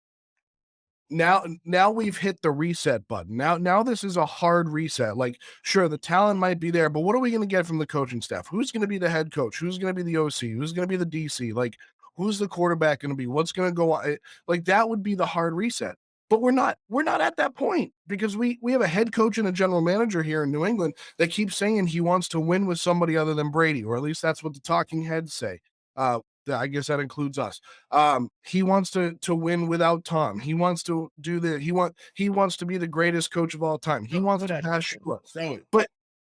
S4: now we've hit the reset button. Now this is a hard reset. Like, sure, the talent might be there, but what are we going to get from the coaching staff? Who's going to be the head coach? Who's going to be the OC? Who's going to be the DC? Like, who's the quarterback going to be? What's going to go on? Like, that would be the hard reset. But we're not at that point because we have a head coach and a general manager here in New England that keeps saying he wants to win with somebody other than Brady, or at least that's what the talking heads say. I guess that includes us. He wants to win without Tom. He wants to do the he wants to be the greatest coach of all time. He wants to pass Shula.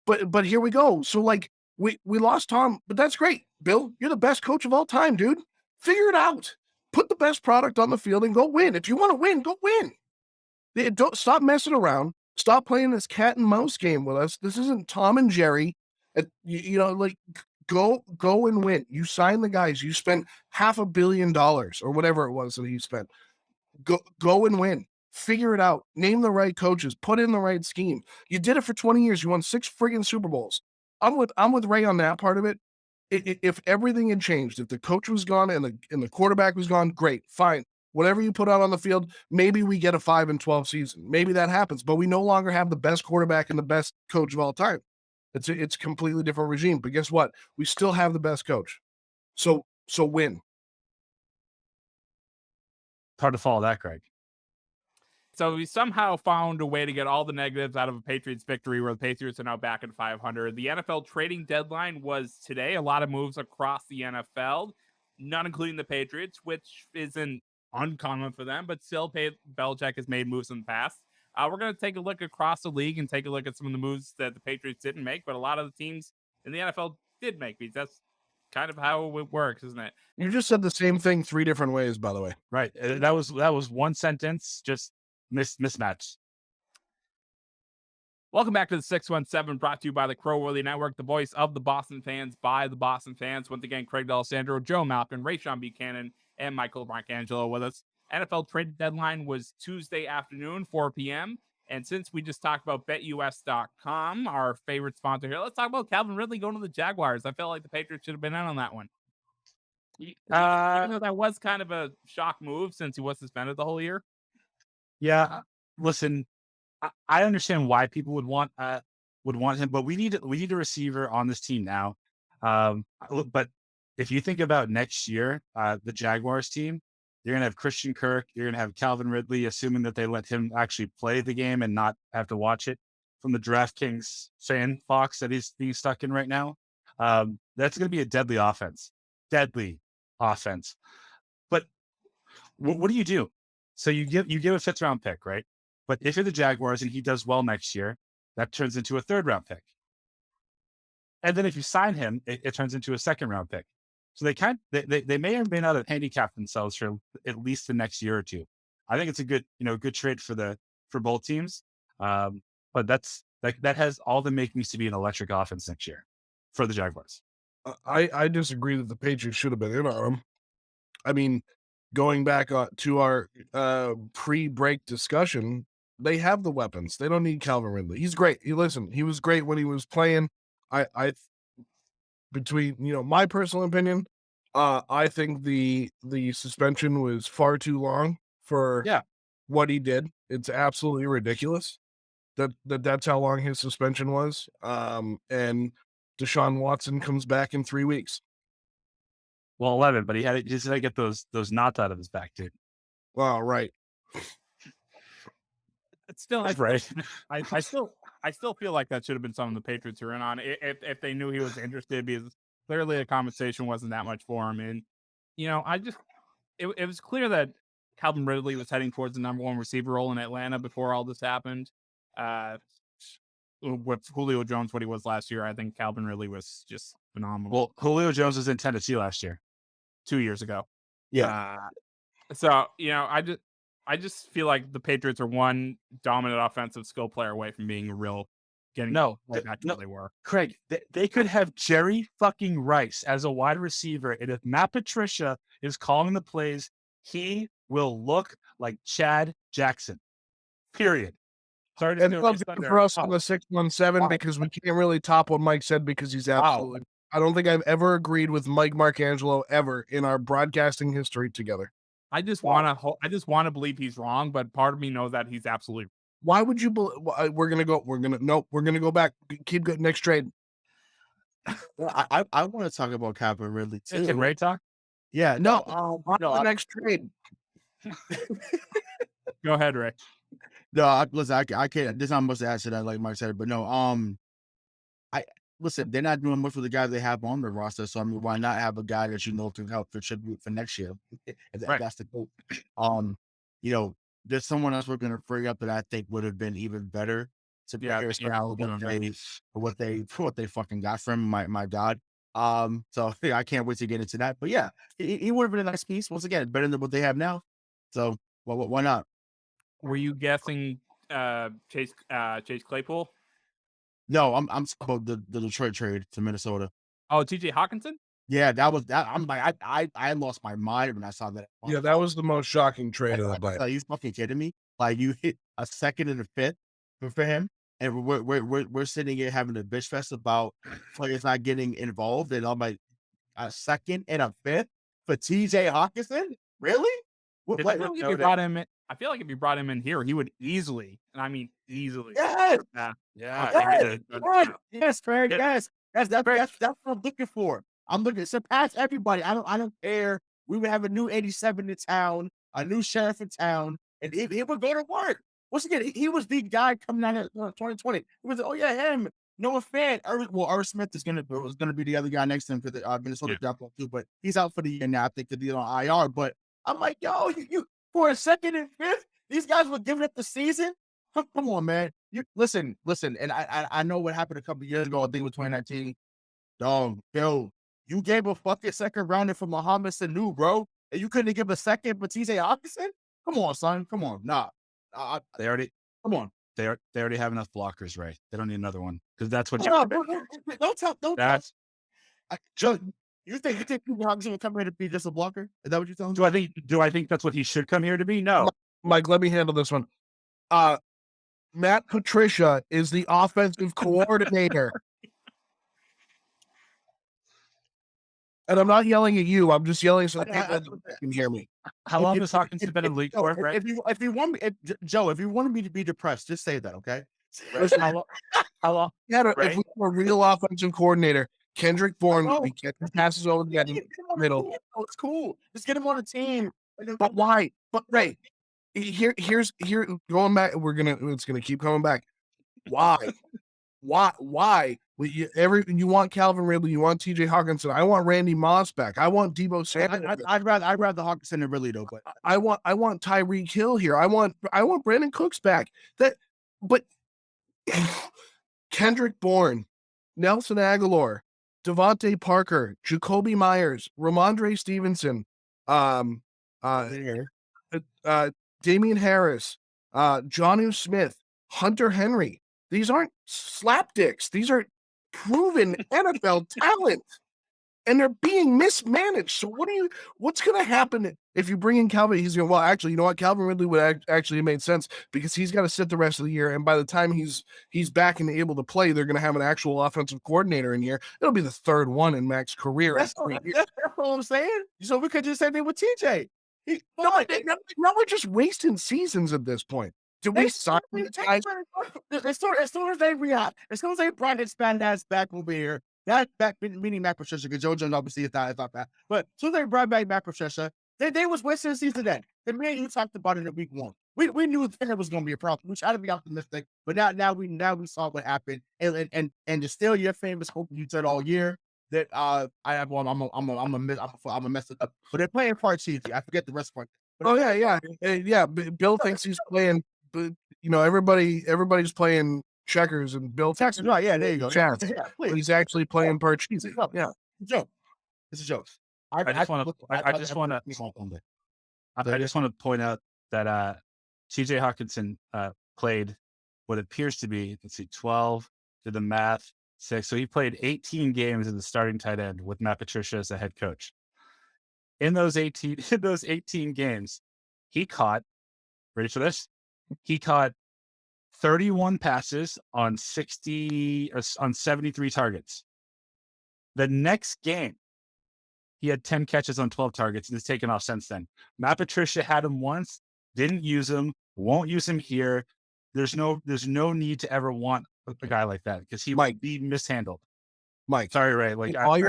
S4: But here we go. So like we lost Tom, but that's great. Bill, you're the best coach of all time, dude. Figure it out. Put the best product on the field and go win. If you want to win, go win. Don't stop messing around. Stop playing this cat and mouse game with us. This isn't Tom and Jerry. Like go and win. You sign the guys. You spent $500 million or whatever it was that he spent. Go and win. Figure it out. Name the right coaches. Put in the right scheme. You did it for 20 years. You won 6 friggin' Super Bowls. I'm with Ray on that part of it. If everything had changed, if the coach was gone and the quarterback was gone, great, fine. Whatever you put out on the field, maybe we get a 5-12 season. Maybe that happens, but we no longer have the best quarterback and the best coach of all time. It's a completely different regime. But guess what? We still have the best coach. So win.
S2: It's hard to follow that, Craig.
S1: So we somehow found a way to get all the negatives out of a Patriots victory where the Patriots are now back at 500. The NFL trading deadline was today. A lot of moves across the NFL, none including the Patriots, which isn't uncommon for them, but still Belichick has made moves in the past. We're going to take a look across the league and take a look at some of the moves that the Patriots didn't make, but a lot of the teams in the NFL did make these. That's kind of how it works, isn't it?
S4: You just said the same thing 3 different ways, by the way.
S2: Right. That was one sentence, just mismatched.
S1: Welcome back to the 617, brought to you by the Crowworthy Network, the voice of the Boston fans by the Boston fans. Once again, Craig D'Alessandro, Joe Malkin, Rayshon Buchanan, and Michael Marcangelo with us. NFL trade deadline was Tuesday afternoon, 4 p.m. And since we just talked about BetUS.com, our favorite sponsor here, let's talk about Calvin Ridley going to the Jaguars. I felt like the Patriots should have been in on that one. Even though that was kind of a shock move since he was suspended the whole year.
S2: Yeah, listen, I understand why people would want him, but we need a receiver on this team now. But if you think about next year, the Jaguars team, you're gonna have Christian Kirk, you're gonna have Calvin Ridley, assuming that they let him actually play the game and not have to watch it from the DraftKings fan box that he's being stuck in right now. That's gonna be a deadly offense. But what do you do? So you give a 5th round pick, right? But if you're the Jaguars and he does well next year, that turns into a 3rd round pick. And then if you sign him, it turns into a 2nd round pick. So they may or may not have handicapped themselves for at least the next year or two. I think it's a good trade for both teams. But that has all the makings to be an electric offense next year for the Jaguars.
S4: I disagree that the Patriots should have been in on him. I mean, going back to our pre-break discussion, they have the weapons. They don't need Calvin Ridley. He's great. He was great when he was playing. Between my personal opinion, I think the suspension was far too long for what he did. It's absolutely ridiculous that's how long his suspension was. And Deshaun Watson comes back in 3 weeks.
S2: Well, 11, but he had to get those knots out of his back, dude.
S4: Well, right.
S1: It's still
S2: That's right.
S1: I still feel like that should have been something the Patriots were in on if they knew he was interested, because clearly the compensation wasn't that much for him. And it was clear that Calvin Ridley was heading towards the number 1 receiver role in Atlanta before all this happened. With Julio Jones, what he was last year, I think Calvin Ridley was just phenomenal.
S2: Well, Julio Jones was in Tennessee last year,
S1: 2 years ago.
S4: Yeah.
S1: So I just feel like the Patriots are one dominant offensive skill player away from being getting back to what they were.
S2: Craig, they could have Jerry fucking Rice as a wide receiver, and if Matt Patricia is calling the plays, he will look like Chad Jackson. Period.
S4: Sorry to for us on the 617 because we can't really top what Mike said because he's absolutely. I don't think I've ever agreed with Mike Marcangelo ever in our broadcasting history together.
S1: I just want to believe he's wrong, but part of me knows that he's absolutely.
S4: Why would you believe? We're gonna go back. Keep going. Next trade.
S3: Well, I want to talk about Calvin Ridley too.
S2: Can Ray talk?
S3: Yeah, no,
S4: the next trade.
S1: Go ahead, Ray.
S3: No, listen, I can't. This I'm supposed to answer that like Mike said, but no. listen, they're not doing much with the guys they have on the roster. So I mean, why not have a guy that can help contribute for next year? If that's the goal. There's someone else we're gonna bring up that I think would have been even better to be what they fucking got from my God. So I can't wait to get into that. But yeah, he would have been a nice piece. Once again, better than what they have now. So why not?
S1: Were you guessing Chase Claypool?
S3: No, I'm about the Detroit trade to Minnesota.
S1: Oh, TJ Hawkinson?
S3: Yeah, that was that. I'm like, I lost my mind when I saw that.
S4: Yeah, that was the most shocking trade of the night.
S3: Are you fucking kidding me? Like, you hit a second and a fifth for him, and we're sitting here having a bitch fest about players not getting involved, and I'm like, a second and a fifth for TJ Hawkinson? Really?
S1: I feel like if you brought him in here, he would easily, and I mean easily.
S3: Yes.
S2: Yeah.
S3: Yes, Craig. Yes. That's what I'm looking for. I'm looking to surpass everybody. I don't care. We would have a new 87 in town, a new sheriff in town, and he would go to work. Once again, he was the guy coming out of 2020. It was, him. Noah Fant. Irv Smith was gonna be the other guy next to him for the Minnesota draft too, but he's out for the year now. I think the on IR. But I'm like, yo, you for a second and fifth, these guys were giving up the season. Come on, man. You listen, and I know what happened a couple of years ago. I think it was 2019. Dog, yo, you gave a fucking second rounder for Mohamed Sanu, bro, and you couldn't give a second for TJ Hawkinson? Come on, son. Come on. Nah.
S2: They already have enough blockers, right? They don't need another one because that's what.
S3: Don't that's. Joe, you think TJ Hawkinson will come here to be just a blocker? Is that what you're telling me?
S2: Do I think that's what he should come here to be? No.
S4: Mike, let me handle this one. Matt Patricia is the offensive coordinator. And I'm not yelling at you. I'm just yelling so that people can hear me.
S2: How long has Hawkins been in the league for? Right?
S3: If you want me, Joe, if you wanted me to be depressed, just say that, okay?
S4: Listen,
S2: how long?
S4: If we were a real offensive coordinator, Kendrick Bourne would be catching passes over the middle.
S3: It's cool. Just get him on a team.
S4: But why? But Ray, here's going back. It's gonna keep coming back. Why? Why? You want Calvin Ridley, you want TJ Hawkinson. I want Randy Moss back. I want Deebo Samuel.
S3: I'd rather Hawkinson than Ridley though. But
S4: I want Tyreek Hill here. I want Brandon Cooks back. But Kendrick Bourne, Nelson Agholor, Devontae Parker, Jacoby Myers, Rhamondre Stevenson, Damian Harris, Jonnu Smith, Hunter Henry. These aren't slapdicks. These are proven NFL talent, and they're being mismanaged. So what's going to happen if you bring in Calvin? He's going, well, actually, you know what? Calvin Ridley would actually have made sense because he's got to sit the rest of the year. And by the time he's back and able to play, they're going to have an actual offensive coordinator in here. It'll be the third one in Mac's career.
S3: That's what I'm saying. So we could just say they with TJ.
S4: Now we're just wasting seasons at this point. Do we sign these guys?
S3: As soon as they brought his ass back over here, that back meaning Matt Patricia, because Joe Jones obviously is not bad. But as soon as they brought back Matt Patricia, they was wasting the season then. And me and you talked about it in week one. We knew there was going to be a problem. We tried to be optimistic, but now we saw what happened. And to steal your famous hope you said all year that I'm a mess it up. But they're playing parts easy. I forget the rest part.
S4: Yeah. Bill thinks he's playing. But everybody's playing checkers, and Bill
S3: Texas. Right? Yeah, there you go.
S4: Chance.
S3: Yeah,
S4: but he's actually playing Parcheesi. Yeah,
S3: joke. It's a joke.
S2: I just want to point out that TJ Hawkinson played what appears to be 12. Did the math 6. So he played 18 games as the starting tight end with Matt Patricia as the head coach. In those 18 games, he caught. Ready for this? He caught 31 passes on 73 targets. The next game, he had 10 catches on 12 targets and has taken off since then. Matt Patricia had him once, didn't use him, won't use him here. There's no need to ever want a guy like that because he might be mishandled.
S4: Mike,
S2: sorry, Ray. Like
S4: all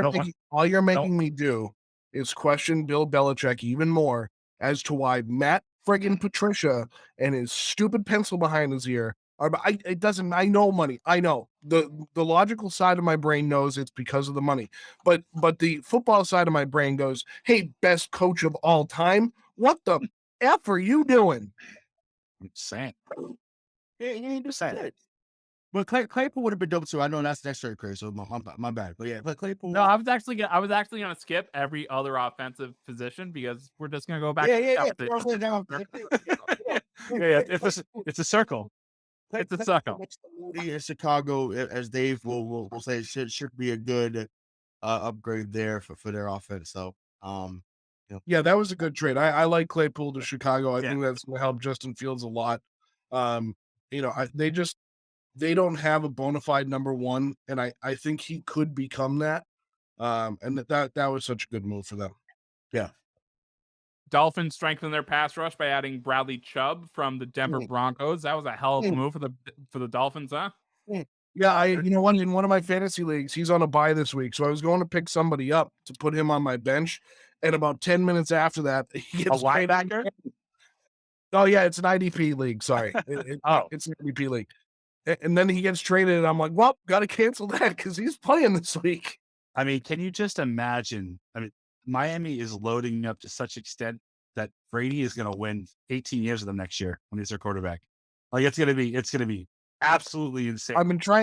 S4: you're making me do is question Bill Belichick even more as to why Matt friggin' Patricia and his stupid pencil behind his ear It doesn't. I know money. I know the logical side of my brain knows it's because of the money, but the football side of my brain goes, "Hey, best coach of all time. What the f are you doing?"
S2: I'm saying.
S3: Yeah, he ain't just saying it. But Claypool would have been dope too. I know that's straight crazy. So my bad. But yeah, but Claypool.
S1: No, I was actually gonna skip every other offensive position because we're just gonna go back.
S3: Yeah.
S2: It's a circle.
S1: It's a circle.
S3: In Chicago, as Dave will say, should be a good upgrade there for their offense. So,
S4: Yeah, that was a good trade. I like Claypool to Chicago. I
S1: Yeah.
S4: think that's going to help Justin Fields a lot. They don't have a bona fide number one, and I think he could become that. And that was such a good move for them.
S3: Yeah.
S1: Dolphins strengthened their pass rush by adding Bradley Chubb from the Denver Broncos. That was a hell of a move for the Dolphins, huh?
S4: Yeah, in one of my fantasy leagues, he's on a bye this week, so I was going to pick somebody up to put him on my bench, and about 10 minutes after that, he gets
S2: A linebacker?
S4: Oh yeah, it's an IDP league. Sorry, it's an IDP league, and then he gets traded, and I'm like, well, got to cancel that because he's playing this week.
S2: I mean, can you just imagine? I mean, Miami is loading up to such extent that Brady is going to win 18 years of them next year when he's their quarterback. Like it's going to be absolutely insane.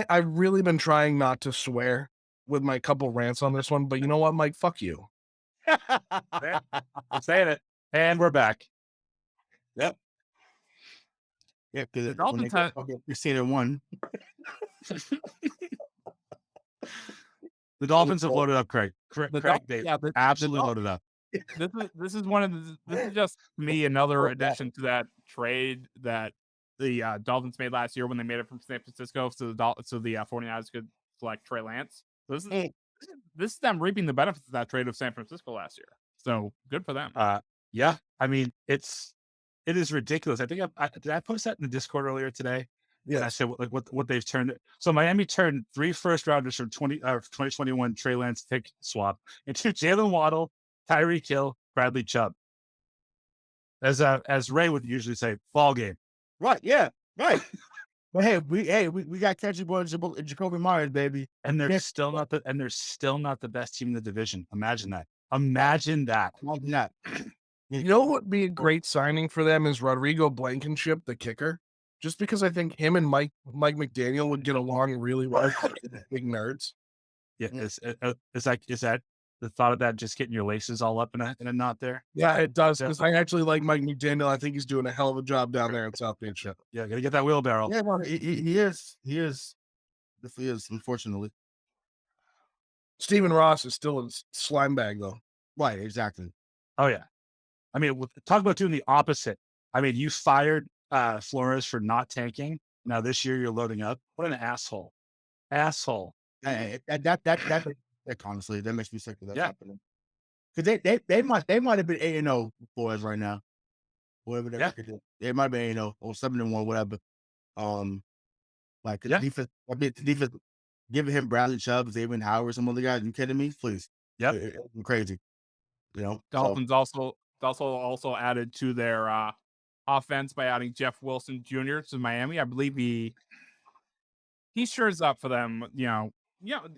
S4: I've really been trying not to swear with my couple rants on this one, but you know what, Mike? Fuck you.
S2: I'm saying it, and we're back.
S3: Yep. Yeah, because
S1: Dolphins
S3: you see it one.
S2: The Dolphins have loaded up, Craig. They absolutely loaded up.
S1: This is just me another addition to that trade that the Dolphins made last year when they made it from San Francisco so the 49ers could select Trey Lance. So this is them reaping the benefits of that trade of San Francisco last year. So good for them.
S2: Yeah, I mean it is ridiculous. I think did I post that in the Discord earlier today? Yeah, I said what they've turned. So Miami turned 3 first rounders from 2021 Trey Lance pick swap into Jaylen Waddle, Tyreek Hill, Bradley Chubb. As Ray would usually say, ball game.
S3: Right? Yeah. Right. But we got Catchy Boy and Jacoby Myers, baby,
S2: and they're still not the best team in the division. Imagine that. Imagine that.
S4: You know what would be a great signing for them is Rodrigo Blankenship, the kicker. Just because I think him and Mike McDaniel would get along really well. Big nerds.
S2: Yeah, is that the thought of that just getting your laces all up in a knot there?
S4: Yeah, it does. Because I actually like Mike McDaniel. I think he's doing a hell of a job down there in South Beach.
S2: Yeah, gotta get that wheelbarrow.
S3: Yeah, well, he is. He is, unfortunately.
S4: Stephen Ross is still a slime bag, though.
S3: Right, exactly.
S2: Oh yeah. I mean, talk about doing the opposite. I mean, you fired Flores for not tanking. Now this year you're loading up. What an asshole! Asshole.
S3: That honestly, that makes me sick of that happening. Because they might have been 8-0 for us right now. Whatever their record is. They might have been 8-0 or 7-1, whatever. The defense, the defense giving him Bradley Chubb, Xavier Howard, some other guys. You kidding me? Please.
S2: Yep.
S3: It's crazy.
S1: Dolphins also added to their offense by adding Jeff Wilson Jr. to Miami. I believe he shores up for them.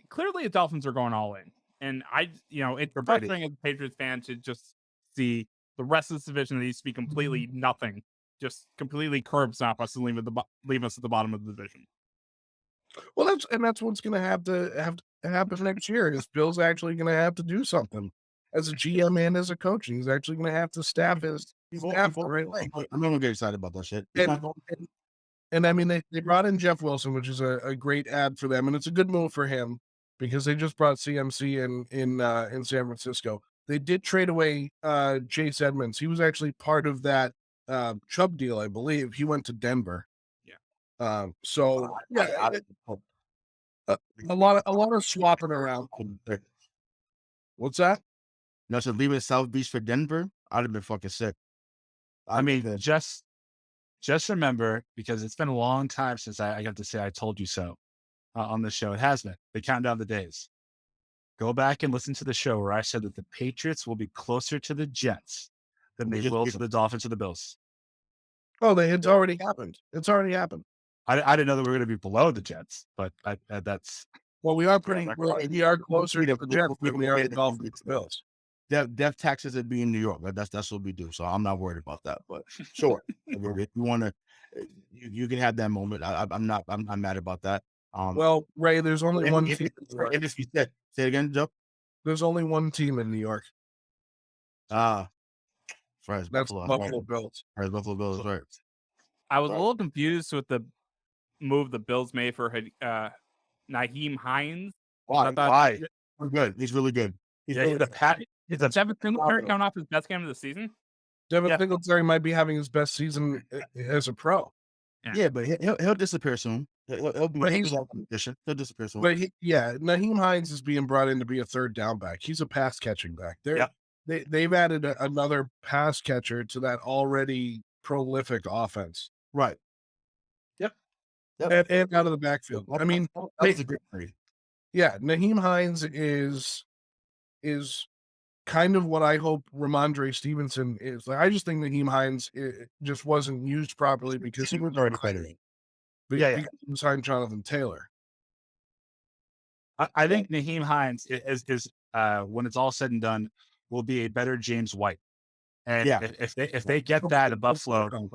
S1: Clearly the Dolphins are going all in, and it's frustrating as a Patriots fan to just see the rest of this division that needs to be completely nothing, just completely curb stomp us and leave us at the bottom of the division.
S4: Well, that's what's going to have to happen next year. Is Bill's actually going to have to do something as a GM and as a coach? He's actually going to have to staff his staff the right way.
S3: I'm not going to get excited about that shit.
S4: And I mean, they brought in Jeff Wilson, which is a great ad for them, and it's a good move for him because they just brought CMC in San Francisco. They did trade away Chase Edmonds. He was actually part of that Chubb deal, I believe. He went to Denver. Yeah. A lot of swapping around. What's that?
S3: No, so leaving South Beach for Denver, I'd have been fucking sick.
S2: I mean, just remember, because it's been a long time since I got to say I told you so on the show. It has been. They count down the days. Go back and listen to the show where I said that the Patriots will be closer to the Jets than they will to the Dolphins or the Bills.
S4: Oh, it's already happened. It's already happened.
S2: I didn't know that we were going to be below the Jets, but that's
S4: Well, we are we are closer to the Jets than we are the Dolphins. Bills.
S3: Death taxes would be in New York. That's what we do. So I'm not worried about that. But sure, if you want to, you can have that moment. I'm not mad about that.
S4: Well, Ray, there's only one team.
S3: If you say it again, Joe.
S4: There's only one team in New York.
S3: That's
S4: Buffalo Bills.
S3: Right, Buffalo Bills. Right.
S1: I was a little confused with the move the Bills made for Nyheim Hines.
S3: Why? We're good. He's really good.
S2: He's
S1: Devin Singletary coming off his best game of the season.
S4: Devin Singletary might be having his best season as a pro.
S3: Yeah, but he'll disappear soon. He'll disappear soon.
S4: But Nyheim Hines is being brought in to be a third down back. He's a pass catching back. They've added another pass catcher to that already prolific offense.
S3: Right.
S4: Yep. And out of the backfield. I mean,
S3: that's a great trade.
S4: Yeah, Nyheim Hines is kind of what I hope Rhamondre Stevenson is. Like, I just think Nyheim Hines just wasn't used properly because
S3: he was already fighting.
S4: Because he signed Jonathan Taylor.
S2: I think Nyheim Hines is when it's all said and done will be a better James White. And if they get that at Buffalo,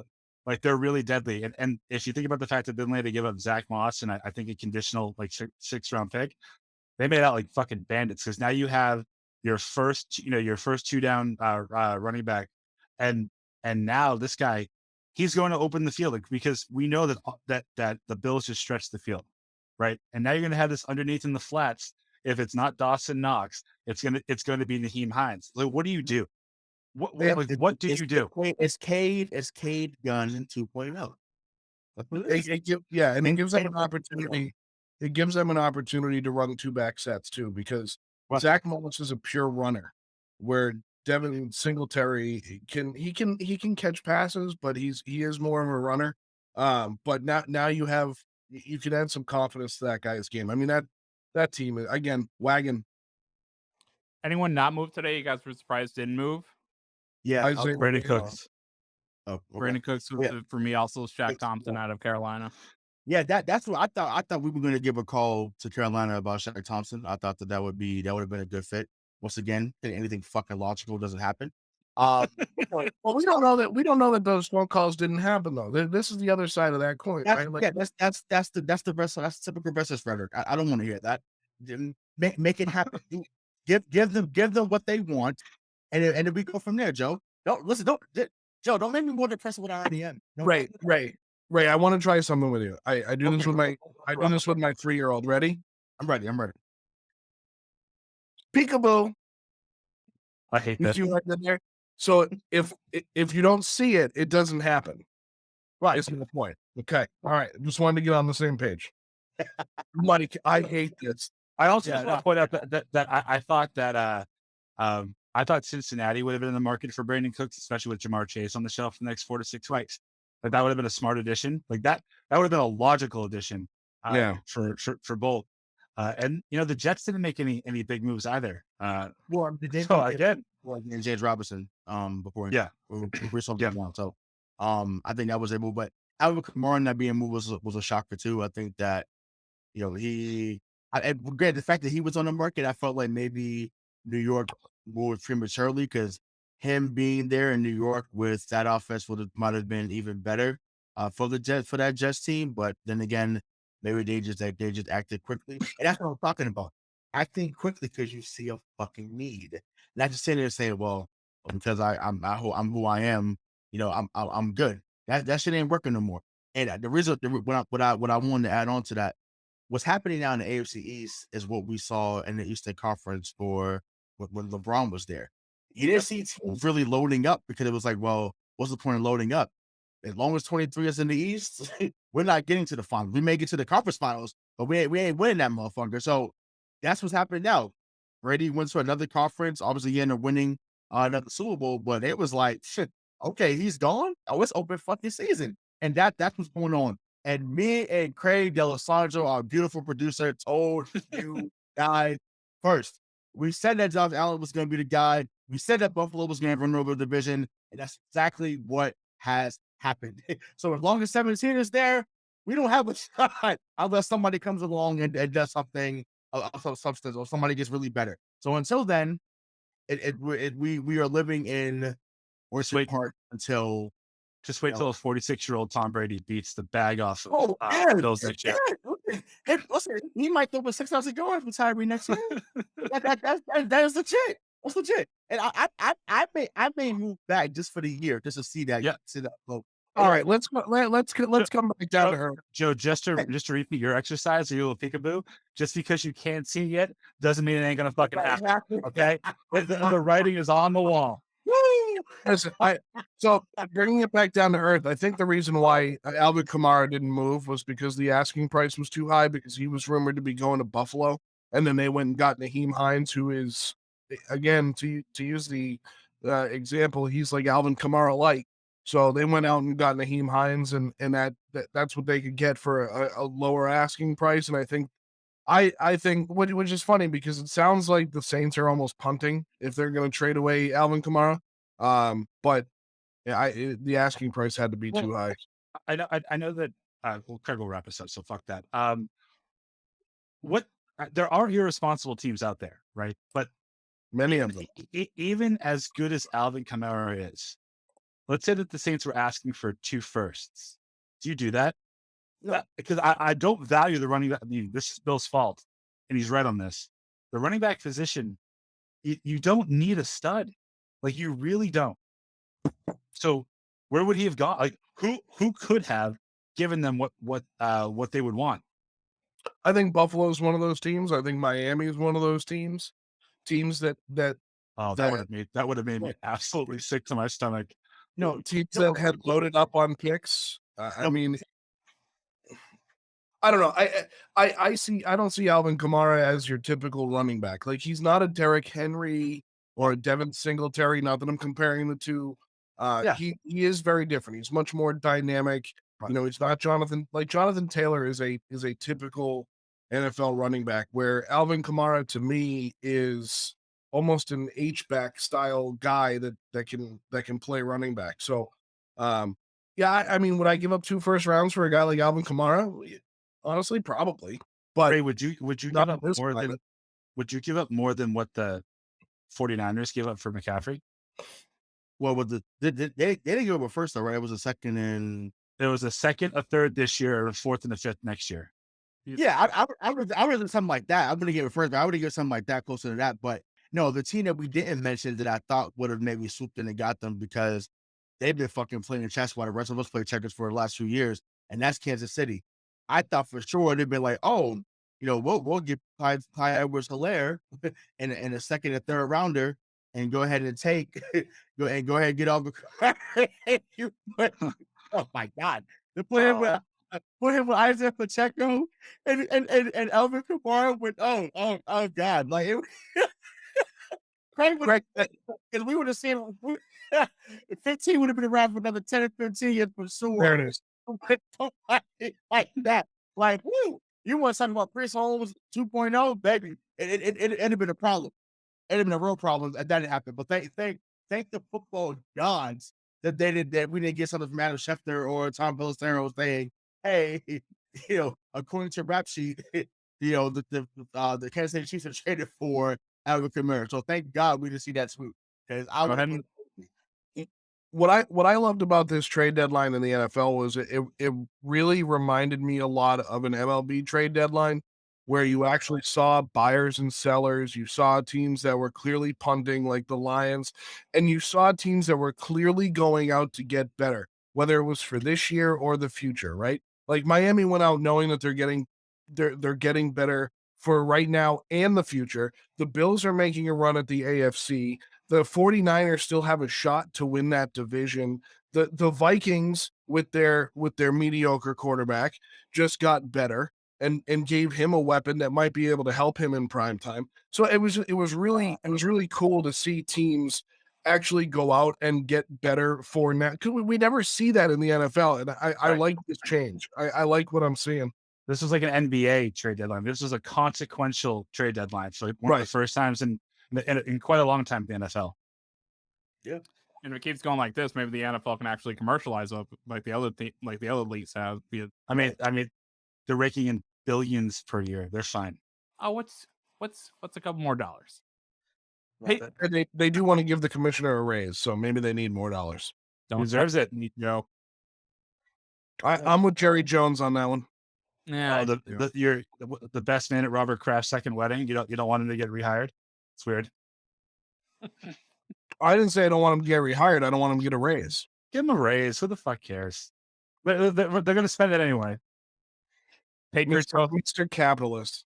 S2: like they're really deadly. And if you think about the fact that then they give up Zach Moss and I think a conditional like 6th round pick, they made out like fucking bandits because now you have your first 2 down running back, and now this guy, he's going to open the field because we know that the Bills just stretch the field, right? And now you're going to have this underneath in the flats. If it's not Dawson Knox, it's going to be Nyheim Hines. Like, what do you do? What do you do?
S3: It's Cade Gunn 2.0.
S4: And it gives them an opportunity. It gives them an opportunity to run 2 back sets too, because Zach Moss is a pure runner, where Devin Singletary can catch passes, but he is more of a runner. But now you can add some confidence to that guy's game. I mean, that team again, wagon.
S1: Anyone not move today? You guys were surprised didn't move?
S3: Yeah,
S2: Brandon Cooks.
S1: Brandon Cooks for me also Shaq Thompson out of Carolina.
S3: Yeah, that's what I thought. I thought we were going to give a call to Carolina about Shaq Thompson. I thought that would have been a good fit. Once again, anything fucking logical doesn't happen.
S4: Well, we don't know that those phone calls didn't happen though. This is the other side of that coin, right? Like,
S3: that's the best. That's typical Bress's rhetoric. I don't want to hear that. Make it happen. Give them what they want, and then we go from there. Joe, don't make me more depressed with I am.
S4: Ray, I want to try something with you. I do this with my 3-year-old. Ready?
S3: I'm ready.
S4: Peekaboo.
S2: I hate that.
S4: You like that there? So if you don't see it, it doesn't happen. Right. It's the point. Okay. All right. Just wanted to get on the same page. Money. I hate this.
S2: I also want to point out that I thought that I thought Cincinnati would have been in the market for Brandon Cooks, especially with Jamar Chase on the shelf for the next 4 to 6 weeks. Like that would have been a smart addition. Like that would have been a logical addition. For both. And the Jets didn't make any big moves either.
S3: James Robinson before something down. So I think that was able, but Alvin Kamara not being moved was a shocker too. I think that the fact that he was on the market, I felt like maybe New York moved prematurely because him being there in New York with that offense might have been even better for that Jets team. But then again, maybe they just acted quickly, and that's what I'm talking about. Acting quickly because you see a fucking need, not just sitting there saying, "Well, because I'm who I am, I'm good." That shit ain't working no more. And the reason what I wanted to add on to that, what's happening now in the AFC East is what we saw in the Eastern Conference when LeBron was there. You didn't see teams really loading up because it was like, well, what's the point of loading up? As long as 23 is in the East, we're not getting to the finals. We may get to the conference finals, but we ain't winning that motherfucker. So that's what's happening now. Brady went to another conference. Obviously, he ended up winning another Super Bowl, but it was like, shit, okay, he's gone. Oh, it's open fucking season. And that's what's going on. And me and Craig D'Alessandro, our beautiful producer, told you guys first. We said that Josh Allen was going to be the guy. We said that Buffalo was going to run over the division, and that's exactly what has happened. So as long as 17 is there, we don't have a shot unless somebody comes along and does something of substance or somebody gets really better. So until then, we are living in Orchard Park until.
S2: Just wait till a 46-year-old Tom Brady beats the bag off Bills next year.
S3: Listen, he might throw a 6,000 yards for Tyree next year. That is legit. That's legit. And I may move back just for the year just to see that.
S2: Yeah.
S3: See that flow.
S4: All right, let's come back down to her.
S2: Joe, just to repeat your exercise, or you little peekaboo, just because you can't see yet doesn't mean it ain't gonna fucking happen. Okay, the writing is on the wall.
S4: Listen, so bringing it back down to earth, I think the reason why Alvin Kamara didn't move was because the asking price was too high because he was rumored to be going to Buffalo, and then they went and got Nyheim Hines, who is, again, to use the example, he's like Alvin Kamara light. So they went out and got Nyheim Hines, and that's what they could get for a lower asking price. And I think which is funny because it sounds like the Saints are almost punting if they're going to trade away Alvin Kamara. But yeah, the asking price had to be too high.
S2: I know that Craig will wrap us up, so fuck that. There are irresponsible teams out there, right? But
S4: many of them,
S2: even as good as Alvin Kamara is, let's say that the Saints were asking for 2 firsts. Do you do that? No, because I don't value the running back. I mean, this is Bill's fault, and he's right on this. The running back position, you don't need a stud. Like, you really don't. So where would he have gone? Like, who could have given them what they would want?
S4: I think Buffalo is one of those teams. I think Miami is one of those teams. Teams that
S2: that would have made me absolutely sick to my stomach.
S4: No, teams that had loaded up on picks. I mean, I don't know. I don't see Alvin Kamara as your typical running back. Like, he's not a Derrick Henry or a Devin Singletary. Not that I'm comparing the two. He is very different. He's much more dynamic. Right. You know, it's not Jonathan. Like, Jonathan Taylor is a typical NFL running back, where Alvin Kamara to me is almost an H-back style guy that can play running back. So, I mean, would I give up 2 first rounds for a guy like Alvin Kamara? Honestly, probably. But
S2: Ray, would you give up more than would you give up more than what the 49ers gave up for McCaffrey?
S3: Well, they didn't give up a first though, right? It was a second and
S2: there was a second, a third this year, a fourth and a fifth next year.
S3: Yeah, I would do something like that. I'm gonna give it first, but I would give something like that closer to that. But no, the team that we didn't mention that I thought would have maybe swooped in and got them because they've been fucking playing chess while the rest of us play checkers for the last few years, and that's Kansas City. I thought for sure they'd be like, oh, you know, we'll get Clyde Edwards-Helaire in a second and third rounder, and go ahead and take go ahead and get off. Oh my God, they're playing with. Put him with Isaac Pacheco and Alvin Kamara with oh God, like it, Craig because we would have seen 15 would have been around for another 10 or 15 years for sure.
S4: There it is.
S3: Like that, like woo, you want something about Chris Holmes 2.0, baby? It'd have been a problem. It'd have been a real problem, and that didn't happen. But thank the football gods that we didn't get something from Adam Schefter or Tom Pelissero saying, hey, you know, according to rap sheet, you know, the Kansas City Chiefs are traded for Alvin Kamara. So thank God we didn't see that swoop. Because
S4: what I loved about this trade deadline in the NFL was it really reminded me a lot of an MLB trade deadline where you actually saw buyers and sellers. You saw teams that were clearly punting like the Lions, and you saw teams that were clearly going out to get better, whether it was for this year or the future, right? Like Miami went out knowing that they're getting better for right now and the future. The Bills are making a run at the AFC. The 49ers still have a shot to win that division. The Vikings with their mediocre quarterback just got better and gave him a weapon that might be able to help him in prime time. So it was really cool to see teams actually go out and get better for now. Because we never see that in the NFL. And I like this change. I like what I'm seeing.
S2: This was like an NBA trade deadline. This was a consequential trade deadline. So one of the first times in quite a long time in the NFL.
S3: Yeah.
S1: And if it keeps going like this, maybe the NFL can actually commercialize up like the other leagues have.
S2: I mean, they're raking in billions per year. They're fine.
S1: Oh, what's a couple more dollars?
S4: Hey, they do want to give the commissioner a raise, so maybe they need more dollars.
S2: Don't deserves it.
S1: Joe.
S4: I'm with Jerry Jones on that one.
S1: Yeah,
S2: You're the best man at Robert Kraft's second wedding. You don't want him to get rehired. It's weird.
S4: I didn't say I don't want him to get rehired. I don't want him to get a raise.
S2: Give him a raise. Who the fuck cares? They're going to spend it anyway. Patriots,
S4: Mr. Capitalist.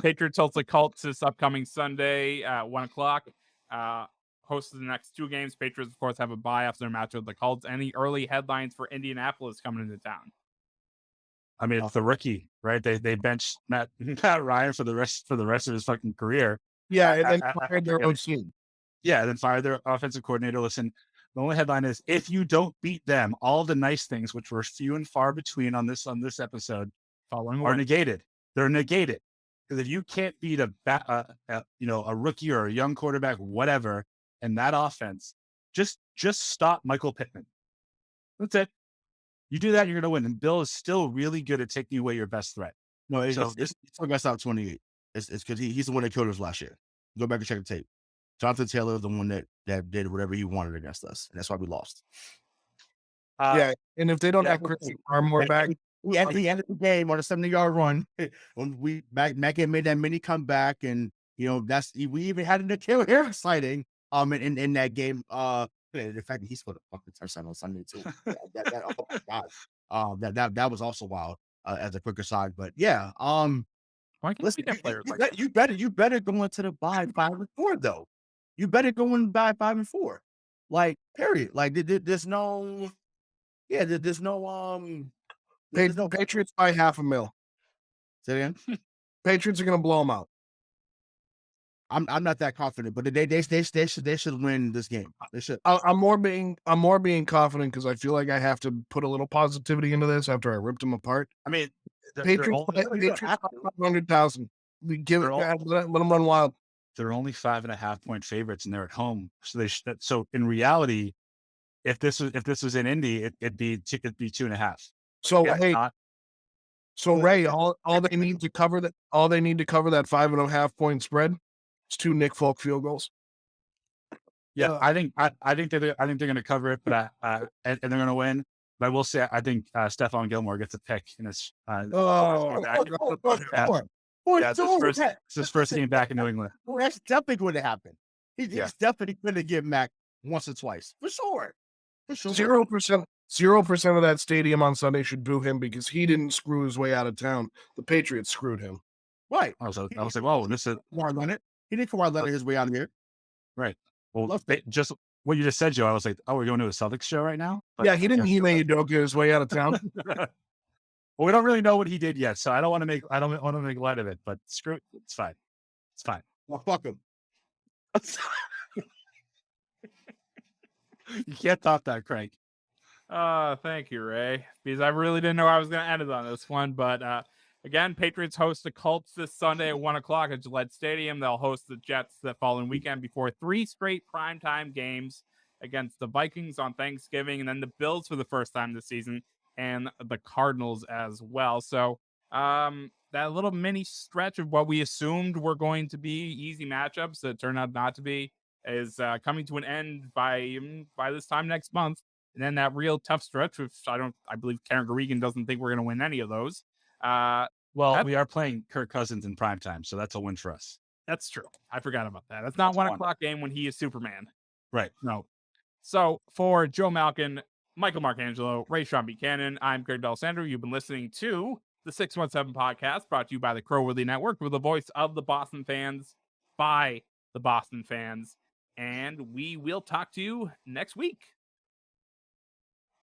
S1: Patriots host the Colts this upcoming Sunday at 1:00. Host of the next two games. Patriots, of course, have a bye after their match with the Colts. Any early headlines for Indianapolis coming into town?
S2: I mean, it's the rookie, right? They benched Matt Ryan for the rest of his fucking career.
S4: Yeah, and then fired their OC.
S2: Yeah, then fired their offensive coordinator. Listen, the only headline is if you don't beat them, all the nice things, which were few and far between on this episode, are negated. They're negated because if you can't beat a rookie or a young quarterback, whatever, in that offense, just stop Michael Pittman. That's it. You do that, you're going to win. And Bill is still really good at taking away your best threat.
S3: No, it's talking about 28. It's because he's the one that killed us last year. Go back and check the tape. Jonathan Taylor is the one that did whatever he wanted against us, and that's why we lost.
S4: Yeah, and if they don't have Chris Armore back,
S3: we ended the game on a 70-yard run. When Mac made that mini comeback, and we even had an Akil Harris sighting in that game. The fact that he scored a fucking touchdown on Sunday too. Oh my God. That was also wild as a quick aside. But yeah, listen, you better go into the bye 5-4 though. You better go in by 5-4. Like, period. Like there's no
S4: Patriots by $500,000.
S3: Say it again.
S4: Patriots are gonna blow them out.
S3: I'm not that confident, but they should win this game. They should.
S4: I'm more being confident because I feel like I have to put a little positivity into this after I ripped them apart.
S2: I mean,
S4: Patriots 500,000. Let them run wild.
S2: They're only 5.5 point favorites, and they're at home. So so in reality, if this was in Indy, it'd be 2.5.
S4: So Ray, all they need to cover that 5.5 point spread is 2 Nick Folk field goals.
S2: Yeah, I think they're going to cover it, but and they're going to win. But I will say, I think Stephon Gilmore gets a pick in his. It's his first game back in New England.
S3: Well, that's definitely going to happen. He's definitely going to get Mac once or twice for sure.
S4: 0% of that stadium on Sunday should boo him because he didn't screw his way out of town. The Patriots screwed him.
S3: Right.
S2: I was like, whoa, this is
S3: Kawhi Leonard. He didn't Kawhi Leonard his way out of here.
S2: Right. Well, just what you just said, Joe. I was like, oh, we're going to a Celtics show right now.
S4: But, yeah, he didn't Ime Udoka his way out of town.
S2: Well, we don't really know what he did yet, so I don't want to make light of it. But screw it, it's fine. It's fine.
S3: Well, fuck him.
S2: You can't top that, Craig.
S1: Thank you, Ray. Because I really didn't know I was going to end it on this one, but again, Patriots host the Colts this Sunday at 1:00 at Gillette Stadium. They'll host the Jets the following weekend before 3 straight primetime games against the Vikings on Thanksgiving, and then the Bills for the first time this season, and the Cardinals as well. So that little mini stretch of what we assumed were going to be easy matchups that turned out not to be is coming to an end by this time next month. And then that real tough stretch, which I believe Karen Garegan doesn't think we're going to win any of those.
S2: We are playing Kirk Cousins in primetime, so that's a win for us.
S1: That's true. I forgot about that. That's not 1:00 game when he is Superman.
S2: Right.
S1: No. So for Joe Malkin, Michael Marcangelo, Ray Sean Buchanan, I'm Greg D'Alessandro. You've been listening to the 617 podcast brought to you by the Crow-Worthy Network with the voice of the Boston fans by the Boston fans. And we will talk to you next week.